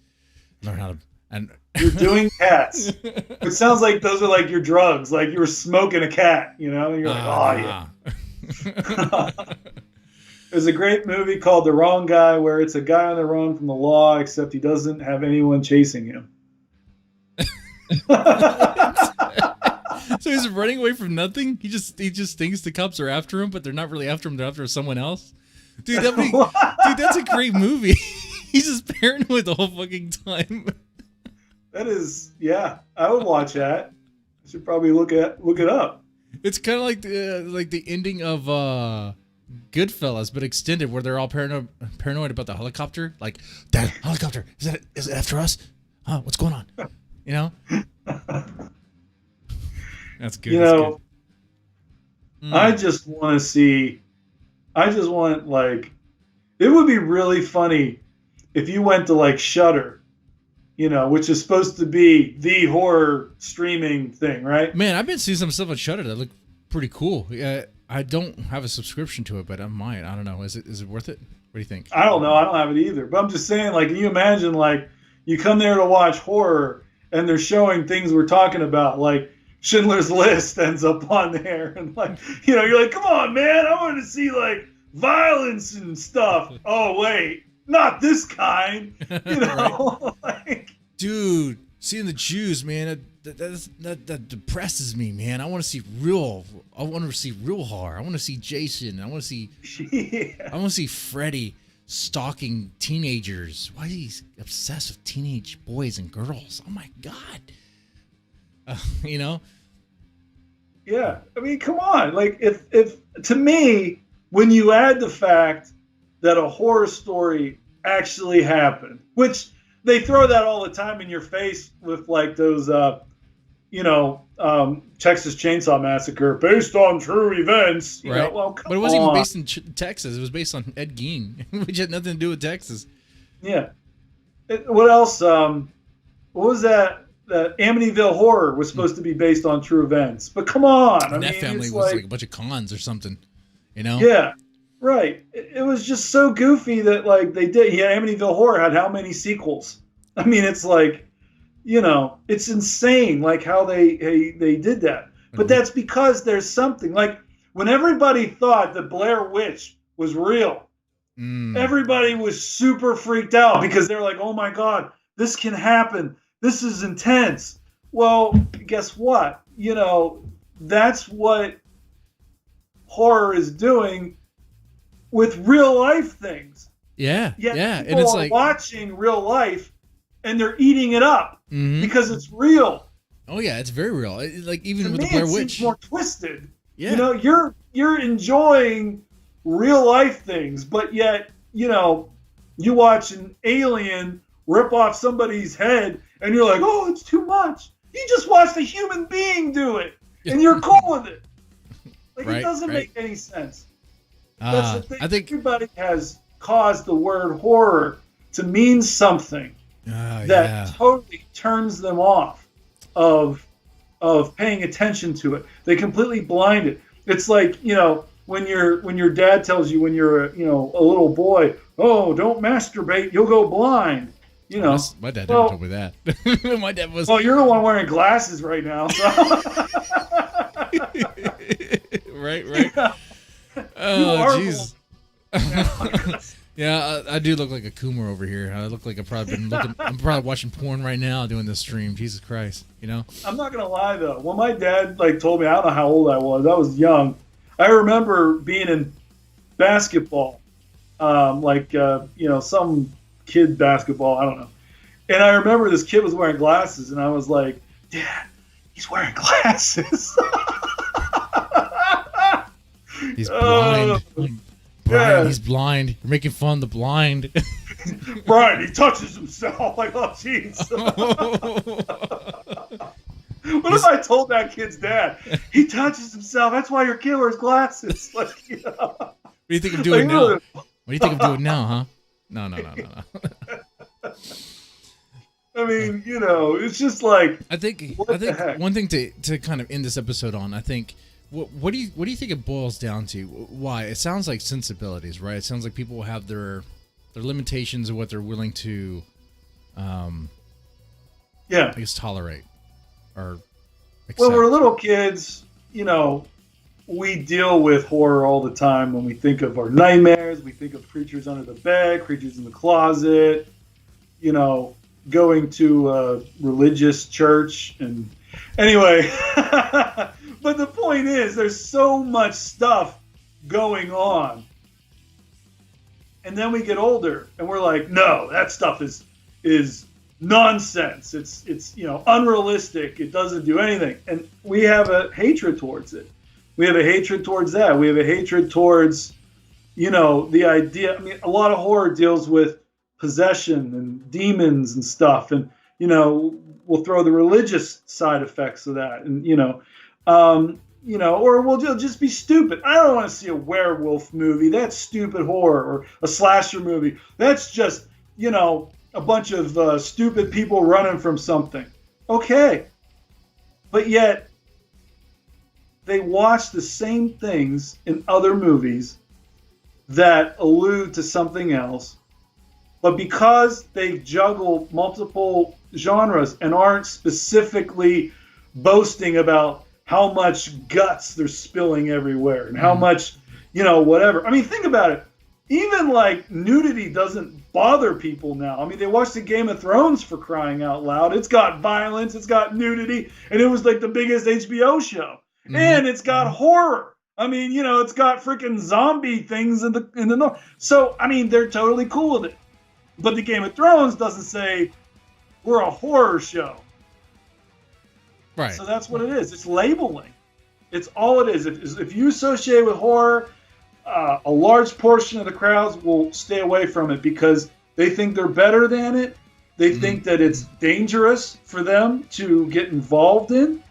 Learn how to. And you're doing cats. It sounds like those are like your drugs. Like you were smoking a cat, And you're like, yeah. There's a great movie called The Wrong Guy where it's a guy on the run from the law, except he doesn't have anyone chasing him. So he's running away from nothing? He just thinks the cops are after him, but they're not really after him. They're after someone else. Dude, that's a great movie. He's just paranoid the whole fucking time. That is, yeah. I would watch that. I should probably look it up. It's kind of like the ending of Goodfellas, but extended, where they're all paranoid about the helicopter. Like, that helicopter, is it after us? Huh? What's going on? That's good. That's good. I just want to see. It would be really funny if you went to like Shudder. Which is supposed to be the horror streaming thing, right? Man, I've been seeing some stuff on Shudder that look pretty cool. I don't have a subscription to it, but I might. I don't know. Is it worth it? What do you think? I don't know. I don't have it either. But I'm just saying, like, can you imagine, like, you come there to watch horror and they're showing things we're talking about, like Schindler's List ends up on there, and like, you're like, come on, man, I want to see like violence and stuff. Oh wait. Not this kind, Right. Like, dude, seeing the Jews, man, that depresses me, man. I want to see real horror. I want to see Jason. I want to see Freddy stalking teenagers. Why is he obsessed with teenage boys and girls? Oh my god. Yeah, I mean, come on. Like, if to me, when you add the fact that a horror story actually happened, which they throw that all the time in your face with like those, Texas Chainsaw Massacre based on true events. Right. Well, but it wasn't even based in Texas. It was based on Ed Gein, which had nothing to do with Texas. Yeah. What else? What was that? The Amityville Horror was supposed to be based on true events. But come on. And that family was like a bunch of cons or something, Yeah. Right. It was just so goofy that like they did. Yeah, Amityville Horror had how many sequels? I mean, it's like, it's insane like how they did that. But that's because there's something like when everybody thought that Blair Witch was real, Mm. everybody was super freaked out because they're like, oh my God, this can happen. This is intense. Well, guess what? You know, that's what horror is doing with real life things. Yeah, Yet yeah, people and it's are like, watching real life and they're eating it up Mhm. because it's real. Oh yeah, it's very real. Like even To with me, the Blair it Witch. seems more twisted. Yeah. You know, you're enjoying real life things, but yet, you know, you watch an alien rip off somebody's head and you're like, oh, it's too much. You just watched a human being do it and you're cool with it. Like, Right, it doesn't right. make any sense. That's the thing. I think Everybody has caused the word horror to mean something that totally turns them off of paying attention to it. They completely blind it. It's like, you know, when your dad tells you when you're a little boy, oh, don't masturbate, you'll go blind. You know, my dad never told me that. My dad was. Well, you're the one wearing glasses right now. So. Right. Yeah. Oh, jeez. Yeah, I do look like a Coomer over here. I look like I'm probably watching porn right now doing this stream. Jesus Christ, you know? I'm not going to lie, though. When my dad told me, I don't know how old I was young. I remember being in basketball, some kid basketball, I don't know. And I remember this kid was wearing glasses, and I was like, Dad, he's wearing glasses. He's blind. Brian, yeah. He's blind. You're making fun of the blind. Brian, he touches himself. Like, oh, jeez. What if I told that kid's dad, he touches himself, that's why your kid wears glasses? Like, you know. What do you think I'm doing now? What do you think I'm doing now, huh? No. I mean, you know, it's just like, I think one thing to kind of end this episode on, I think, what do you think it boils down to? Why? It sounds like sensibilities, right? It sounds like people have their limitations of what they're willing to, I guess, tolerate or accept. When we're little kids, you know, we deal with horror all the time. When we think of our nightmares, we think of creatures under the bed, creatures in the closet, you know, going to a religious church. And anyway, but the point is, there's so much stuff going on. And then we get older and we're like, no, that stuff is nonsense. It's you know, unrealistic. It doesn't do anything. And we have a hatred towards it. We have a hatred towards that. We have a hatred towards, you know, the idea. I mean, a lot of horror deals with possession and demons and stuff. And, you know, we'll throw the religious side effects of that. And, you know, or we'll just be stupid. I don't want to see a werewolf movie. That's stupid horror. Or a slasher movie. That's just, you know, a bunch of stupid people running from something. Okay. But yet, they watch the same things in other movies that allude to something else. But because they juggle multiple genres and aren't specifically boasting about how much guts they're spilling everywhere and how much, you know, whatever. I mean, think about it. Even like nudity doesn't bother people now. I mean, they watched the Game of Thrones, for crying out loud. It's got violence, it's got nudity, and it was like the biggest HBO show. Mm-hmm. And it's got horror. I mean, you know, it's got freaking zombie things in the north. So, I mean, they're totally cool with it. But the Game of Thrones doesn't say we're a horror show. Right. So that's what it is. It's labeling. It's all it is. If you associate with horror, a large portion of the crowds will stay away from it because they think they're better than it. They think that it's dangerous for them to get involved in.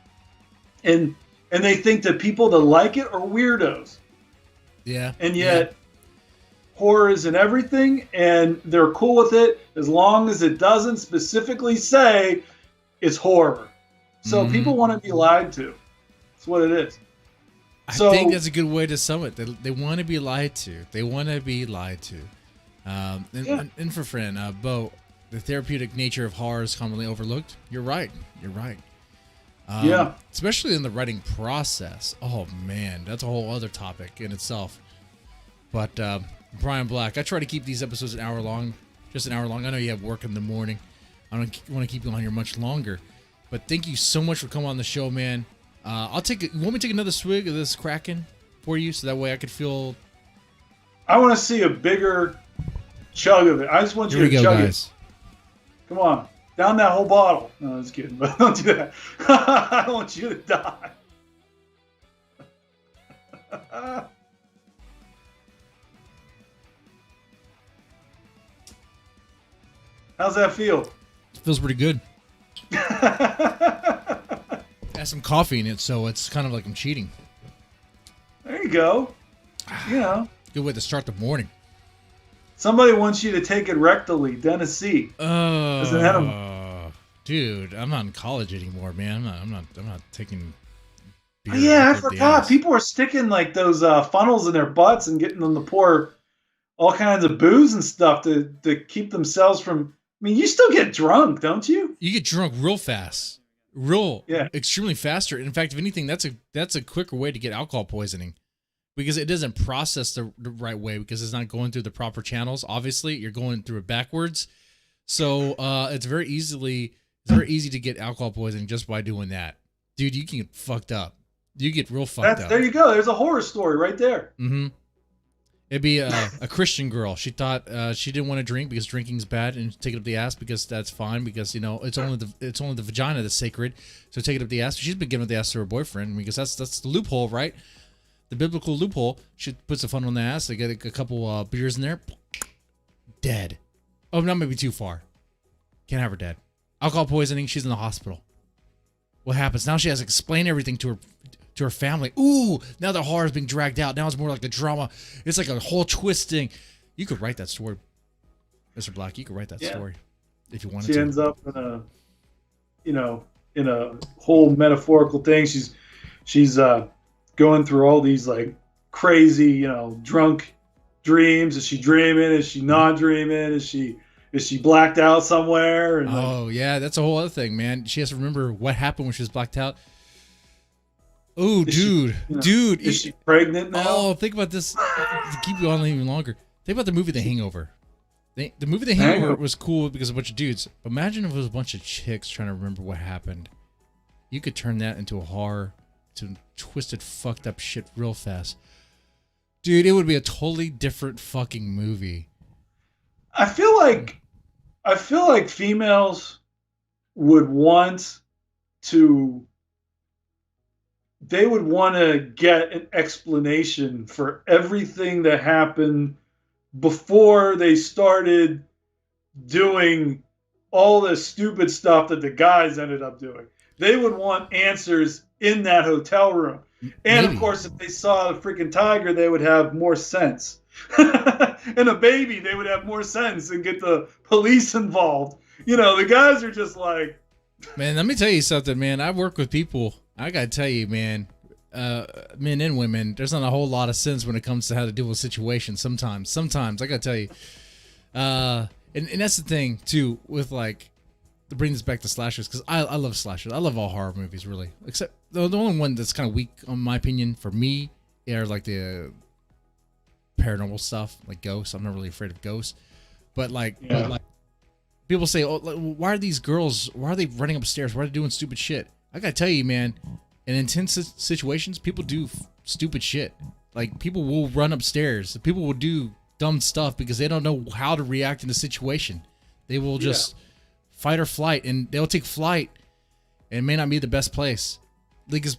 And they think that people that like it are weirdos. Yeah. And yet, horror is in everything, and they're cool with it as long as it doesn't specifically say it's horror. So people want to be lied to. That's what it is. I think that's a good way to sum it. They want to be lied to. They want to be lied to. And for friend, Bo, the therapeutic nature of horror is commonly overlooked. You're right. Yeah. Especially in the writing process. Oh man, that's a whole other topic in itself. But Brian Black, I try to keep these episodes an hour long, just an hour long. I know you have work in the morning. I don't want to keep you on here much longer. But thank you so much for coming on the show, man. I'll take it. You want me to take another swig of this Kraken for you, so that way I could feel. I want to see a bigger chug of it. I just want you to chug it. Come on. Down that whole bottle. No, I'm just kidding. But don't do that. I don't want you to die. How's that feel? It feels pretty good. It has some coffee in it, so it's kind of like I'm cheating. There you go. You know. Good way to start the morning. Somebody wants you to take it rectally. Dennis C. Dude, I'm not in college anymore, man. I'm not taking beer. Yeah, I forgot. People are sticking like those funnels in their butts and getting them to pour all kinds of booze and stuff to keep themselves from. I mean, you still get drunk, don't you? You get drunk real fast, extremely faster. In fact, if anything, that's a quicker way to get alcohol poisoning, because it doesn't process the right way, because it's not going through the proper channels. Obviously, you're going through it backwards, so it's very easy to get alcohol poisoning just by doing that. Dude, you can get fucked up. You get real fucked up. There you go. There's a horror story right there. Mm-hmm. It'd be a Christian girl. She thought she didn't want to drink because drinking's bad, and take it up the ass because that's fine, because it's only the vagina that's sacred. So take it up the ass. She's been giving up the ass to her boyfriend, because that's the loophole, right? The biblical loophole. She puts a funnel in the ass. They get a couple beers in there. Dead. Oh, not maybe too far. Can't have her dead. Alcohol poisoning. She's in the hospital. What happens now? She has to explain everything to her family. Ooh, now the horror is being dragged out. Now it's more like a drama. It's like a whole twisting. You could write that story, Mr. Black. You could write that story if you wanted to. She ends up in a whole metaphorical thing. She's going through all these like crazy, drunk dreams. Is she dreaming? Is she not dreaming? Is she blacked out somewhere? And yeah, that's a whole other thing, man. She has to remember what happened when she was blacked out. Oh, dude. Is she pregnant now? Oh, think about this. To keep you on even longer. Think about the movie The Hangover. The movie The Hangover was cool because of a bunch of dudes. Imagine if it was a bunch of chicks trying to remember what happened. You could turn that into a horror, to twisted, fucked up shit real fast. Dude, it would be a totally different fucking movie. I feel like females would want to. They would want to get an explanation for everything that happened before they started doing all the stupid stuff that the guys ended up doing. They would want answers in that hotel room. And of course, if they saw the freaking tiger, they would have more sense. And a baby, they would have more sense and get the police involved. The guys are just like... Man, let me tell you something, man. I work with people. I gotta tell you, man, men and women, there's not a whole lot of sense when it comes to how to deal with situations. Sometimes, I gotta tell you. And that's the thing, too, with like, to bring this back to slashers, because I love slashers. I love all horror movies, really. Except the only one that's kind of weak, in my opinion, for me, are like the paranormal stuff, like ghosts. I'm not really afraid of ghosts. But people say, why are these girls, why are they running upstairs? Why are they doing stupid shit? I gotta tell you, man, in intense situations, people do stupid shit. Like, people will run upstairs. People will do dumb stuff because they don't know how to react in a situation. They will just fight or flight, and they'll take flight, and it may not be the best place. Because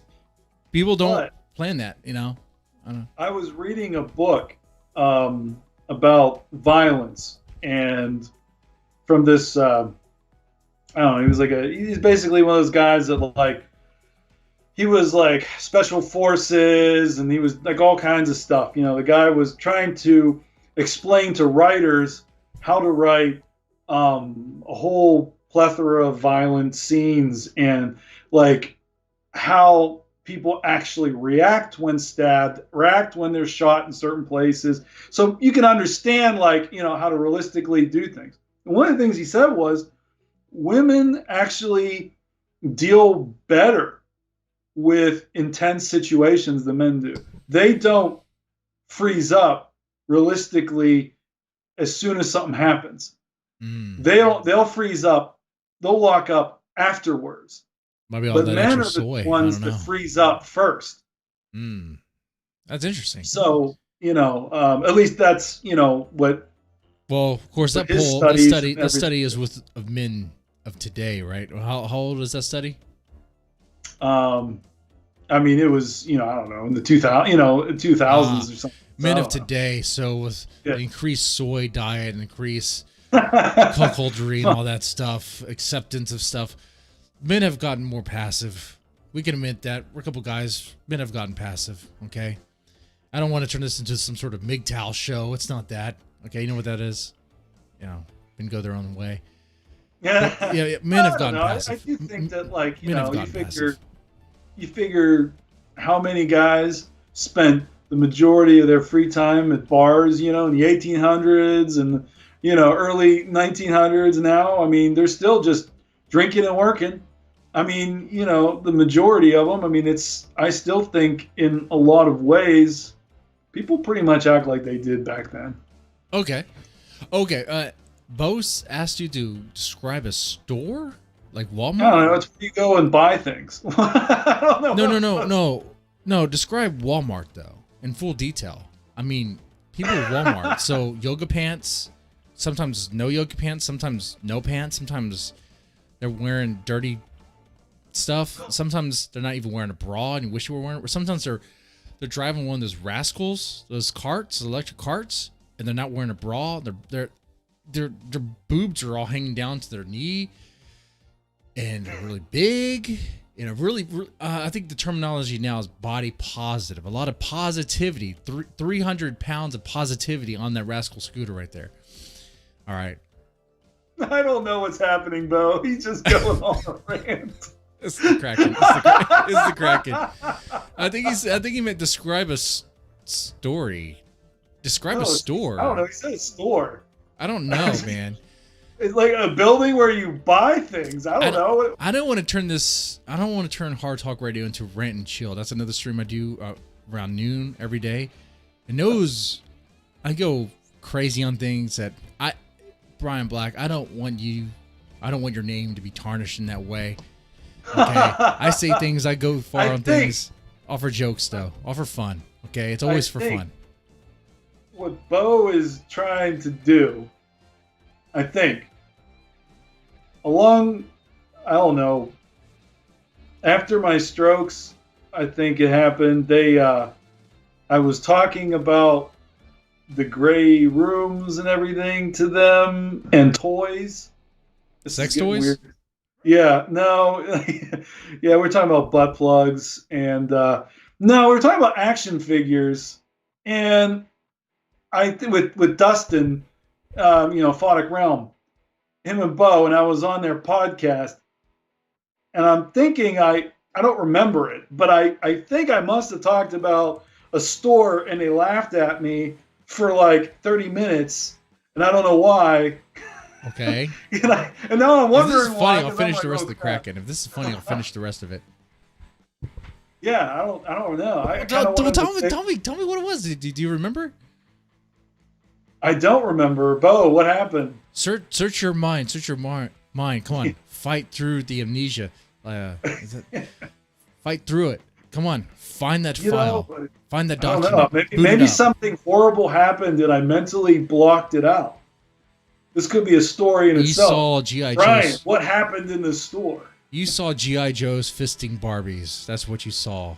people don't plan that, I don't know. I was reading a book about violence, and from this... I don't know. He's basically one of those guys that he was like special forces, and he was like all kinds of stuff. The guy was trying to explain to writers how to write a whole plethora of violent scenes, and like how people actually react when stabbed, react when they're shot in certain places. So you can understand how to realistically do things. And one of the things he said was, women actually deal better with intense situations than men do. They don't freeze up realistically as soon as something happens. They'll freeze up, they'll lock up afterwards. Maybe all But that men extra are soy. the ones I don't know. that freeze up first. That's interesting. So, at least that's, what. Well, of course, that his poll, studies that study is of men of today, right? How old is that study? I mean, it was, I don't know, in the 2000s or something. Men So, of today, so with the increased soy diet and increased yeah. cuckoldry and all that stuff, acceptance of stuff, men have gotten more passive. We can admit that. We're a couple guys. Men have gotten passive, okay? I don't want to turn this into some sort of MGTOW show. It's not that. Okay, you know what that is? Can go their own way. Yeah, but, men have gotten passive. I do think that, like, passive. You figure how many guys spent the majority of their free time at bars, in the 1800s and, early 1900s now. I mean, they're still just drinking and working. I mean, the majority of them, I mean, I still think in a lot of ways, people pretty much act like they did back then. Okay. Bose asked you to describe a store? Like Walmart? I don't know. It's where you go and buy things. I don't know. No. Describe Walmart, though, in full detail. I mean, people at Walmart. So yoga pants, sometimes no yoga pants, sometimes no pants. Sometimes they're wearing dirty stuff. Sometimes they're not even wearing a bra and you wish you were wearing it. Or sometimes they're driving one of those rascals, those carts, electric carts, and they're not wearing a bra. Their boobs are all hanging down to their knee, and they're really big. I think the terminology now is body positive. A lot of positivity. 300 pounds of positivity on that rascal scooter right there. All right. I don't know what's happening, Bo. He's just going on a rant. It's the Kraken. It's the Kraken. I think he meant describe a story. Describe a store. I don't know. He said a store. I don't know, man. It's like a building where you buy things. I don't know. I don't want to turn Hard Talk Radio into Rant and Chill. That's another stream I do around noon every day. And those, I go crazy on things that Brian Black, I don't want your name to be tarnished in that way. Okay. I say things, I go far on things. All for jokes, though. All for fun. Okay. It's always for fun. What Bo is trying to do, I think, I don't know, after my strokes, I think it happened. I was talking about the gray rooms and everything to them and toys. Sex toys? Weird. Yeah, no. Yeah, we're talking about butt plugs and no, we're talking about action figures. And with Dustin, Photic Realm, him and Bo, and I was on their podcast, and I'm thinking I don't remember it, but I think I must have talked about a store, and they laughed at me for like 30 minutes, and I don't know why. Okay. and now I'm wondering if this is funny, I'll finish the rest of the Kraken. If this is funny, I'll finish the rest of it. Yeah, I don't know. Tell me what it was. Do you remember? I don't remember. Bo, what happened? Search your mind. Search your mind. Come on. Fight through the amnesia. Fight through it. Come on. Find that file. Find that document. I don't know. Maybe something horrible happened and I mentally blocked it out. This could be a story in itself. You saw G.I. Brian, what happened in the store? You saw G.I. Joe's fisting Barbies. That's what you saw.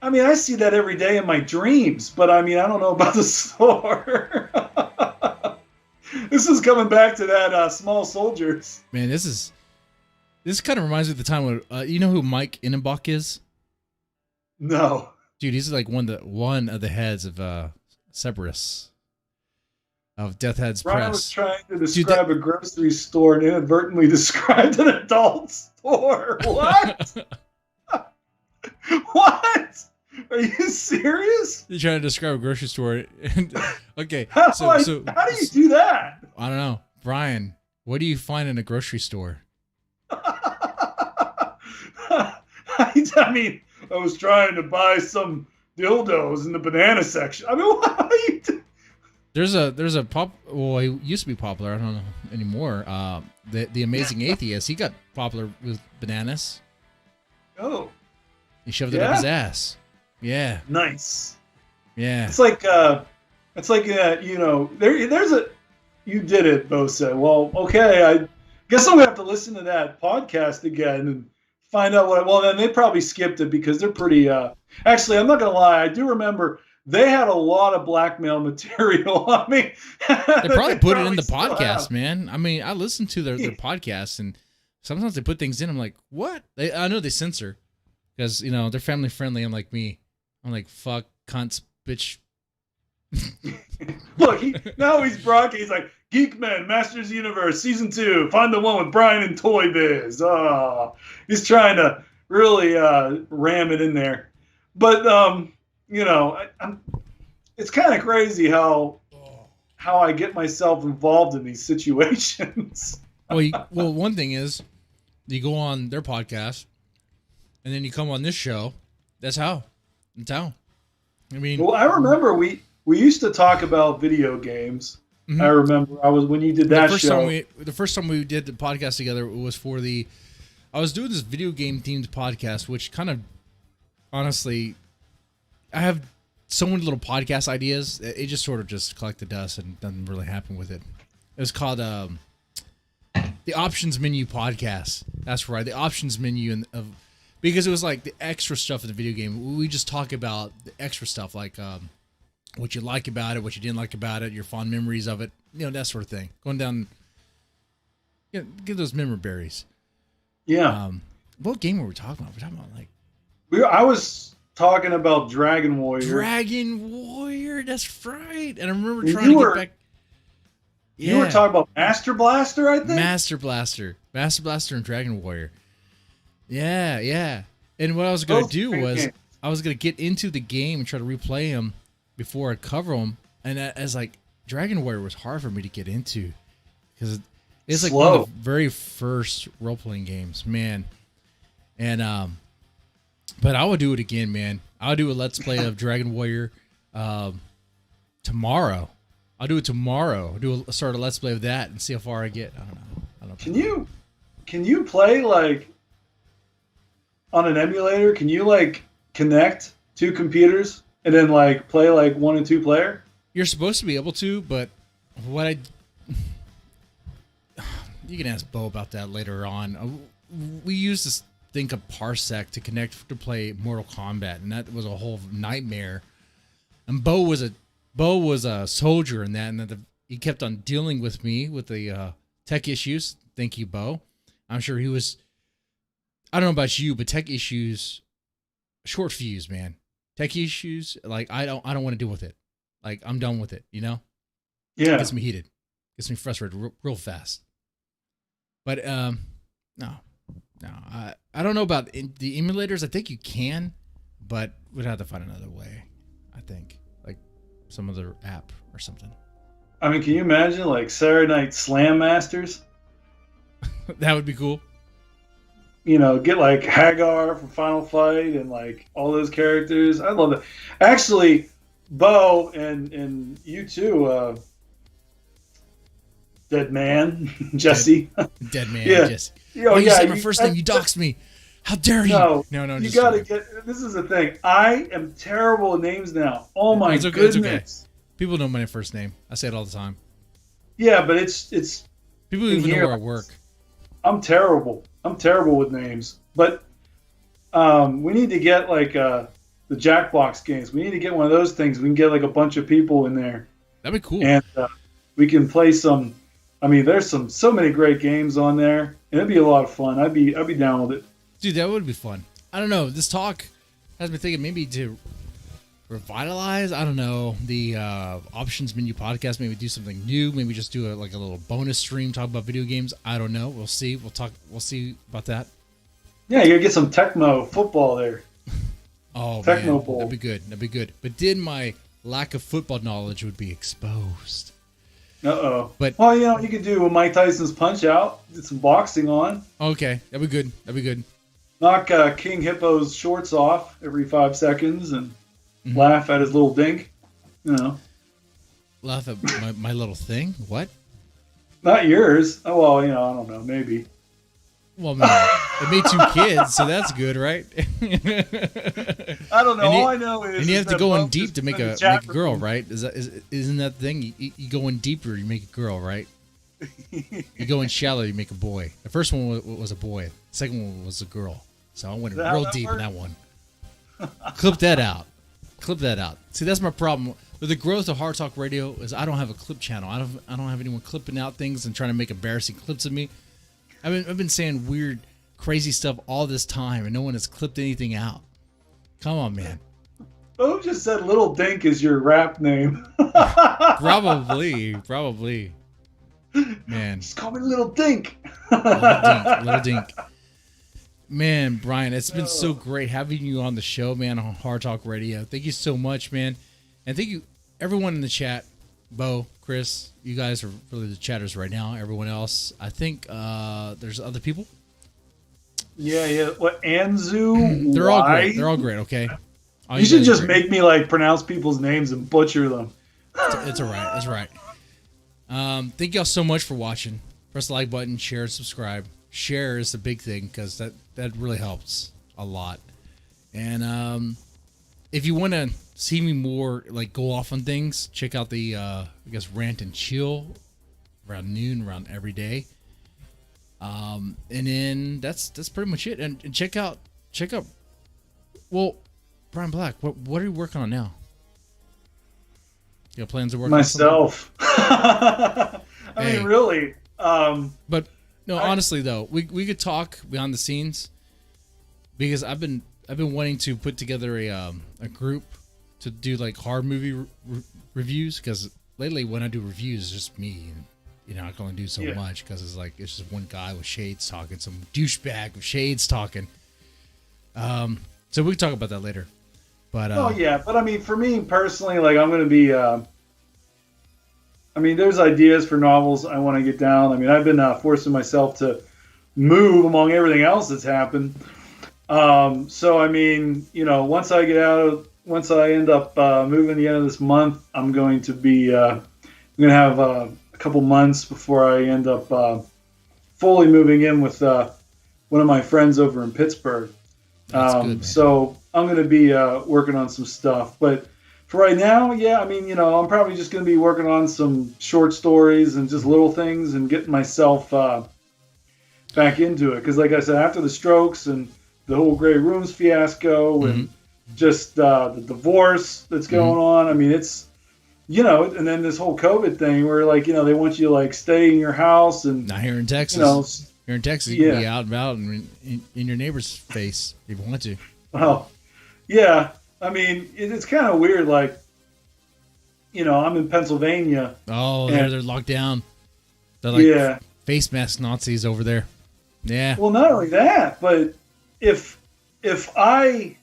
I mean, I see that every day in my dreams, but I mean, I don't know about the store. This is coming back to that Small Soldiers. Man, this kind of reminds me of the time when you know who Mike Innenbach is? No, dude, he's like one of the heads of Cerberus of Death Heads Press. Brian was trying to describe a grocery store and inadvertently described an adult store. What? What? Are you serious? You're trying to describe a grocery store. Okay. How do you do that? I don't know. Brian, what do you find in a grocery store? I mean, I was trying to buy some dildos in the banana section. I mean, what are you doing? There's a pop. Well, he used to be popular. I don't know anymore. The Amazing Atheist. He got popular with bananas. Oh, He shoved it up his ass. Yeah. Nice. Yeah. It's like you know, there's a. You did it, Bo said. Well, okay, I guess I'm gonna have to listen to that podcast again and find out what. Well, then they probably skipped it because they're pretty. Actually, I'm not gonna lie. I do remember they had a lot of blackmail material. I mean, they probably put it in the still podcast, have. man. I mean, I listen to their podcasts, and sometimes they put things in. I'm like, what? I know they censor because you know they're family friendly. Unlike me, I'm like, fuck, cunts, bitch. Look, now he's Brock. He's like, Geekmen, Masters Universe, Season 2. Find the one with Brian and Toy Biz. Oh, he's trying to really ram it in there. But, you know, it's kind of crazy how I get myself involved in these situations. Well, one thing is you go on their podcast and then you come on this show. That's how. I mean, well, I remember we used to talk about video games. Mm-hmm. I remember when you did that show. The first time we did the podcast together was for I was doing this video game themed podcast, which kind of, honestly, I have so many little podcast ideas. It just sort of just collected dust and doesn't really happen with it. It was called the Options Menu Podcast. That's right, the Options Menu because it was like the extra stuff in the video game. We just talk about the extra stuff, like what you like about it, what you didn't like about it, your fond memories of it, you know, that sort of thing. Going down, get those memory berries. Yeah. What game were we talking about? We're talking about I was talking about Dragon Warrior. Dragon Warrior, that's right. And I remember trying to get back. Yeah. You were talking about Master Blaster, I think? Master Blaster and Dragon Warrior. Yeah. And what I was going to do was games. I was going to get into the game and try to replay them before I cover them. And as like Dragon Warrior was hard for me to get into because it's like one of the very first role-playing games, man. And but I would do it again, man. I'll do a Let's Play of Dragon Warrior tomorrow. I'll do it tomorrow. Start a Let's Play of that and see how far I get. I don't know. Can you play like on an emulator? Can you like connect two computers and then like play like 1 and 2 player? You're supposed to be able to, but you can ask Bo about that later on. We used this thing called Parsec to connect to play Mortal Kombat, and that was a whole nightmare. And Bo was a soldier in that, and he kept on dealing with me with the tech issues. Thank you, Bo. I'm sure he was. I don't know about you, but tech issues, short fuse, man. Tech issues, like I don't want to deal with it. Like I'm done with it, you know. Yeah. It gets me heated, gets me frustrated real fast. But no. I don't know about the emulators. I think you can, but we'd have to find another way. I think like some other app or something. I mean, can you imagine like Saturday Night Slam Masters? That would be cool. You know, get like Hagar from Final Fight and like all those characters. I love it. Actually, Bo and you too, Dead Man, Jesse. Dead Man, yeah. Jesse. Oh, you said my first name. You doxed me. How dare you? No. You gotta get. This is the thing. I am terrible at names now. Oh my goodness. It's okay. People know my first name. I say it all the time. Yeah, but it's. People even know where I work. I'm terrible. with names. But we need to get like the Jackbox games. We need to get one of those things. We can get like a bunch of people in there. That'd be cool. And we can play some. I mean, there's so many great games on there, and it'd be a lot of fun. I'd be down with it. Dude, that would be fun. I don't know. This talk has me thinking maybe to revitalize, I don't know, the Options Menu Podcast. Maybe do something new. Maybe just do a little bonus stream talk about video games. I don't know. We'll see. We'll see about that. Yeah, you gotta get some Tecmo football there. Oh, Tecmo man. Bowl. That'd be good. But then my lack of football knowledge would be exposed. But well, you know, you could do Mike Tyson's Punch Out. Get some boxing on. Okay, that'd be good. knock King Hippo's shorts off every 5 seconds and laugh at his little dink. You know. Laugh at my little thing? What? Not yours. Oh, well, you know, I don't know. Maybe. Well, man, it made 2 kids, so that's good, right? I don't know. All I know is... And you have to go in deep to make a girl, room. right? Isn't that the thing? You go in deeper, you make a girl, right? You go in shallow, you make a boy. The first one was a boy. The second one was a girl. So I went real deep in that one. Clip that out. Clip that out. See, that's my problem. With the growth of Hard Talk Radio is I don't have a clip channel. I don't have anyone clipping out things and trying to make embarrassing clips of me. I've been saying weird, crazy stuff all this time, and no one has clipped anything out. Come on, man. Who just said Little Dink is your rap name? Probably. Man. Just call me Little Dink. Little Dink. Man, Brian, it's been so great having you on the show, man, on Hard Talk Radio. Thank you so much, man. And thank you, everyone in the chat. Bo, Chris, you guys are really the chatters right now. Everyone else, I think there's other people. Yeah. What, Anzu? They're all great. They're all great, okay? You should just make me, like, pronounce people's names and butcher them. It's all right. That's right. Thank y'all so much for watching. Press the like button, share, subscribe. Share is the big thing because that really helps a lot. And if you want to see me more, like, go off on things, check out the I guess Rant and Chill around noon, around every day. And then that's pretty much it. And check out. Well, Brian Black, what are you working on now? You got plans to work myself? I mean, really. But no, honestly though, we could talk behind the scenes because I've been wanting to put together a group to do like horror movie reviews because lately when I do reviews, it's just me. And, you know, I can only do so much because it's just one guy with shades talking, some douchebag with shades talking. So we can talk about that later. But but I mean, for me personally, like I'm going to be. I mean, there's ideas for novels I want to get down. I mean, I've been forcing myself to move among everything else that's happened. So I mean, you know, once I end up moving the end of this month, I'm going to be. I'm going to have a couple months before I end up fully moving in with one of my friends over in Pittsburgh. That's good, so I'm going to be working on some stuff. But for right now, I mean, you know, I'm probably just going to be working on some short stories and just little things and getting myself back into it. Because like I said, after the strokes and the whole Grey Rooms fiasco and just the divorce that's going on, I mean, it's, you know, and then this whole COVID thing where, like, you know, they want you to, like, stay in your house. And not here in Texas. You know, here in Texas, you can be out and about and in your neighbor's face if you want to. Well, yeah. I mean, it's kind of weird. Like, you know, I'm in Pennsylvania. Oh, they're locked down. They're like face mask Nazis over there. Yeah. Well, not only that, but if I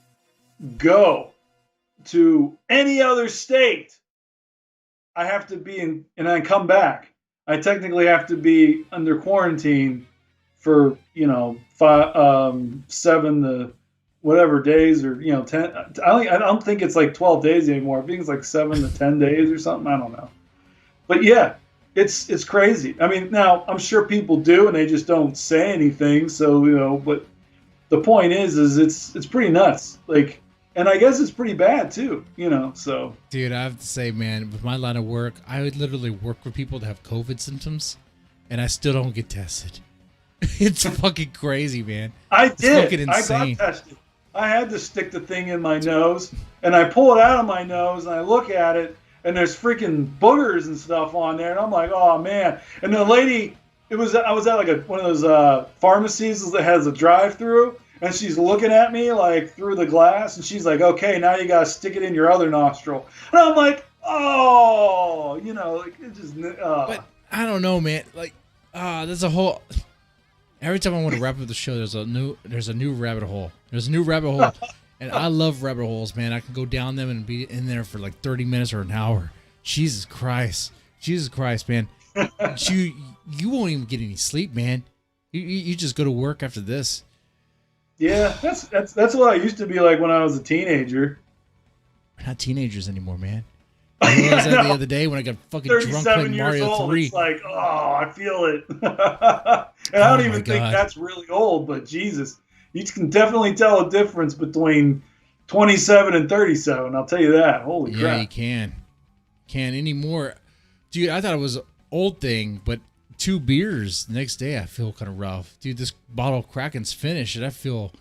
go to any other state, I have to be in, and I come back, I technically have to be under quarantine for, you know, 7 to whatever days, or, you know, 10. I don't think it's like 12 days anymore. I think it's like 7 to 10 days or something. I don't know. But yeah, it's crazy. I mean, now I'm sure people do, and they just don't say anything. So, you know, but the point is it's pretty nuts. Like, and I guess it's pretty bad too, you know, so. Dude, I have to say, man, with my line of work, I would literally work with people that have COVID symptoms, and I still don't get tested. It's fucking crazy, man. It's fucking insane. I got tested. I had to stick the thing in my nose, and I pull it out of my nose, and I look at it, and there's freaking boogers and stuff on there, and I'm like, oh, man. And the lady, I was at like one of those pharmacies that has a drive-through, and she's looking at me like through the glass, and she's like, okay, now you got to stick it in your other nostril. And I'm like, oh, you know, like it just. But I don't know, man. Like, there's a whole. Every time I want to wrap up the show, there's a new rabbit hole. There's a new rabbit hole, and I love rabbit holes, man. I can go down them and be in there for like 30 minutes or an hour. Jesus Christ, man. You won't even get any sleep, man. You just go to work after this. Yeah, that's what I used to be like when I was a teenager. We're not teenagers anymore, man. I realized that the other day when I got fucking drunk 37 playing years Mario old. 3. It's like, oh, I feel it. And I Oh don't my even think God. that's really old, but Jesus, you can definitely tell a difference between 27 and 37. I'll tell you that. Holy Yeah, crap. you can. Can't anymore. Dude, I thought it was an old thing, but 2 beers the next day I feel kind of rough. Dude, this bottle of Kraken's finished and I'm feeling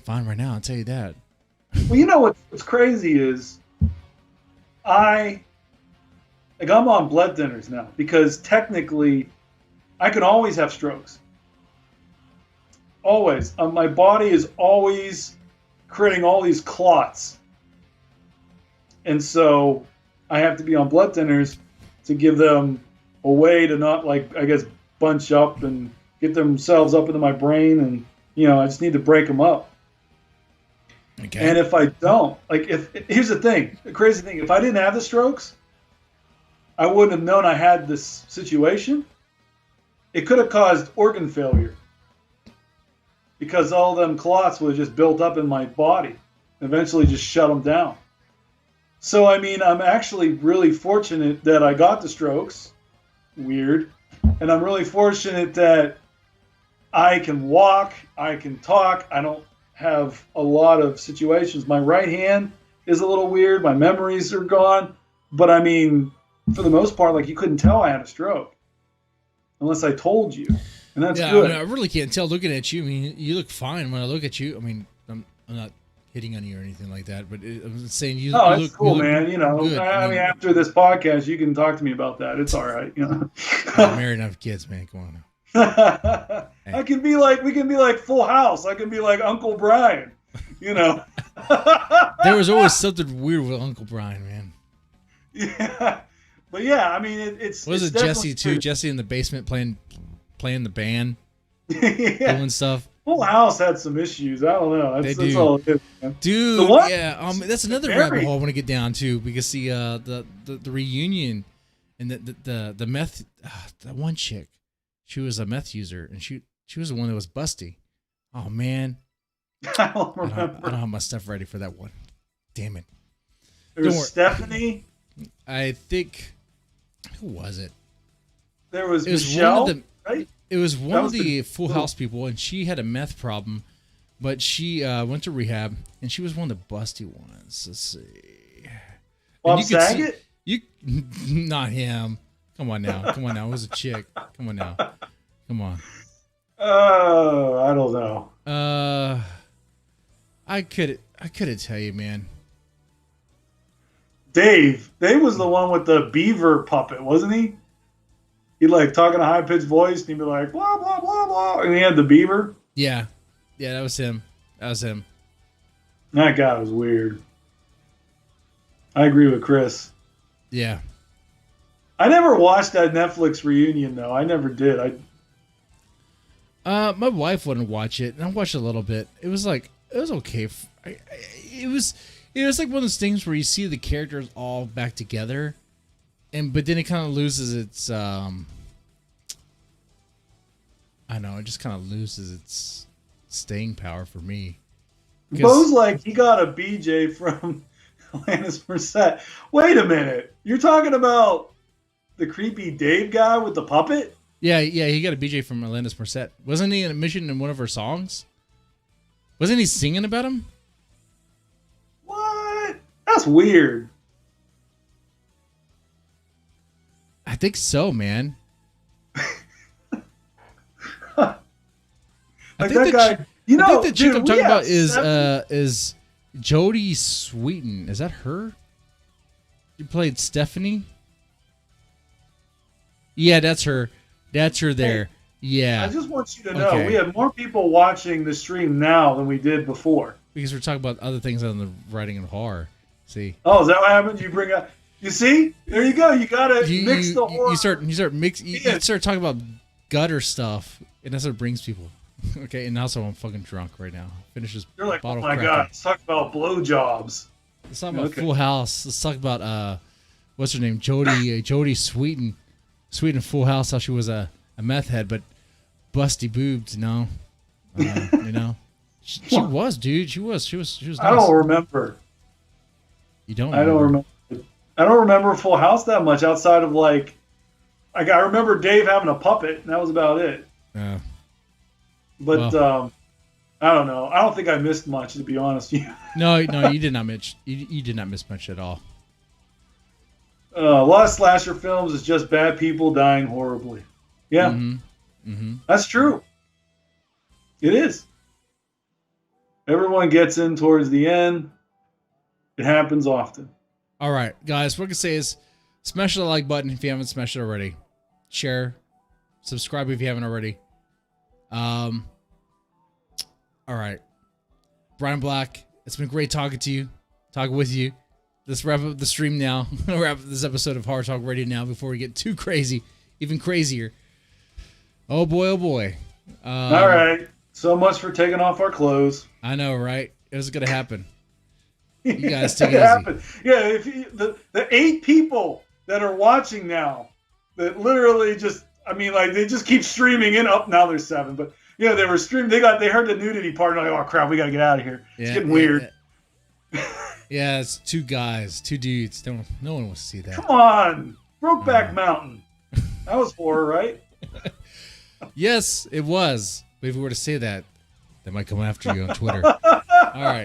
fine right now, I'll tell you that. Well, you know what's crazy is I'm on blood thinners now because technically I can always have strokes. Always. My body is always creating all these clots. And so I have to be on blood thinners to give them a way to not, like, I guess, bunch up and get themselves up into my brain. And, I just need to break them up. Okay. And if I don't, here's the thing, the crazy thing, if I didn't have the strokes, I wouldn't have known I had this situation. It could have caused organ failure because all them clots would have just built up in my body, eventually just shut them down. So, I'm actually really fortunate that I got the strokes. Weird. And I'm really fortunate that I can walk, I can talk, I don't have a lot of situations. My right hand is a little weird. My memories are gone. But for the most part, you couldn't tell I had a stroke unless I told you. And that's good. I really can't tell looking at you. You look fine when I look at you. I'm not hitting on you or anything like that, but I'm saying you, Oh, you it's look cool, you look man. good. After this podcast, you can talk to me about that. It's all right. I'm married and have kids, man. Come on now. We can be like Full House. I can be like Uncle Brian, There was always something weird with Uncle Brian, man. Yeah, but yeah, it's. Was it Jesse too? True. Jesse in the basement playing the band, Yeah. doing stuff. Full House had some issues. I don't know. That's all it is, man. Dude, what? yeah, that's another rabbit hole I want to get down to because the reunion and the meth, that one chick, she was a meth user and she was the one that was busty. Oh man, I don't remember. I don't have my stuff ready for that one. Damn it. There was Stephanie. I think, who was it? There was It was Michelle, one of the, right? It was one That of was the the- Full House people, and she had a meth problem, but she went to rehab, and she was one of the busty ones. Let's see. Bob And you could see- Saget? You, not him. Come on now. It was a chick. Come on now. Come on. Oh, I don't know. I couldn't tell you, man. Dave was the one with the beaver puppet, wasn't he? He'd talk in a high pitched voice, and he'd be like, blah, blah, blah, blah. And he had the beaver. Yeah, that was him. That guy was weird. I agree with Chris. Yeah. I never watched that Netflix reunion, though. I never did. My wife wouldn't watch it, and I watched a little bit. It was okay. It was like one of those things where you see the characters all back together, but then it kind of loses its. I know it just kind of loses its staying power for me. Bo's he got a BJ from Alanis Morissette. Wait a minute. You're talking about the creepy Dave guy with the puppet? Yeah, he got a BJ from Alanis Morissette. Wasn't he in a mission in one of her songs? Wasn't he singing about him? What? That's weird. I think so, man. I think that guy. I think the chick dude, I'm talking we about have is Jodie Sweetin. Is that her? You played Stephanie? Yeah, that's her. That's her there. Yeah. I just want you to know Okay. we have more people watching the stream now than we did before. Because we're talking about other things on the writing of horror. See? Oh, is that what happened? You bring up. You see? There you go. You gotta mix the horror. You start talking about gutter stuff, and that's what brings people. Okay, and also I'm fucking drunk right now. Finishes You're like, oh bottle my of god, Kraken. let's talk about blowjobs. Let's talk about Okay. Full House. Let's talk about what's her name? Jodie Sweetin. Sweetin Full House. How she was a meth head, but busty boobs. You know. She was, dude. She was. She was nice. I don't remember. You don't? I don't remember. I don't remember Full House that much outside of like I remember Dave having a puppet, and that was about it. Yeah. But I don't know. I don't think I missed much, to be honest with you. No, you did not miss. You did not miss much at all. A lot of slasher films is just bad people dying horribly. Yeah, That's true. It is. Everyone gets in towards the end. It happens often. All right, guys. What I can say is, smash the like button if you haven't smashed it already. Share, subscribe if you haven't already. All right, Brian Black. It's been great talking to you, talking with you. Let's wrap up the stream now. Wrap up this episode of Horror Talk Radio now before we get too crazy, even crazier. Oh boy, oh boy. All right. So much for taking off our clothes. I know, right? It was gonna happen. You guys take it easy. Yeah, if the 8 people that are watching now, that literally just, I mean, like they just keep streaming in. Up now there's 7, but yeah, they were streaming. They heard the nudity part and like, oh crap, we gotta get out of here. It's getting weird. Yeah, it's 2 guys, 2 dudes. No one wants to see that. Come on, Brokeback Mountain. That was horror, right? Yes, it was. But if we were to say that, they might come after you on Twitter. All right.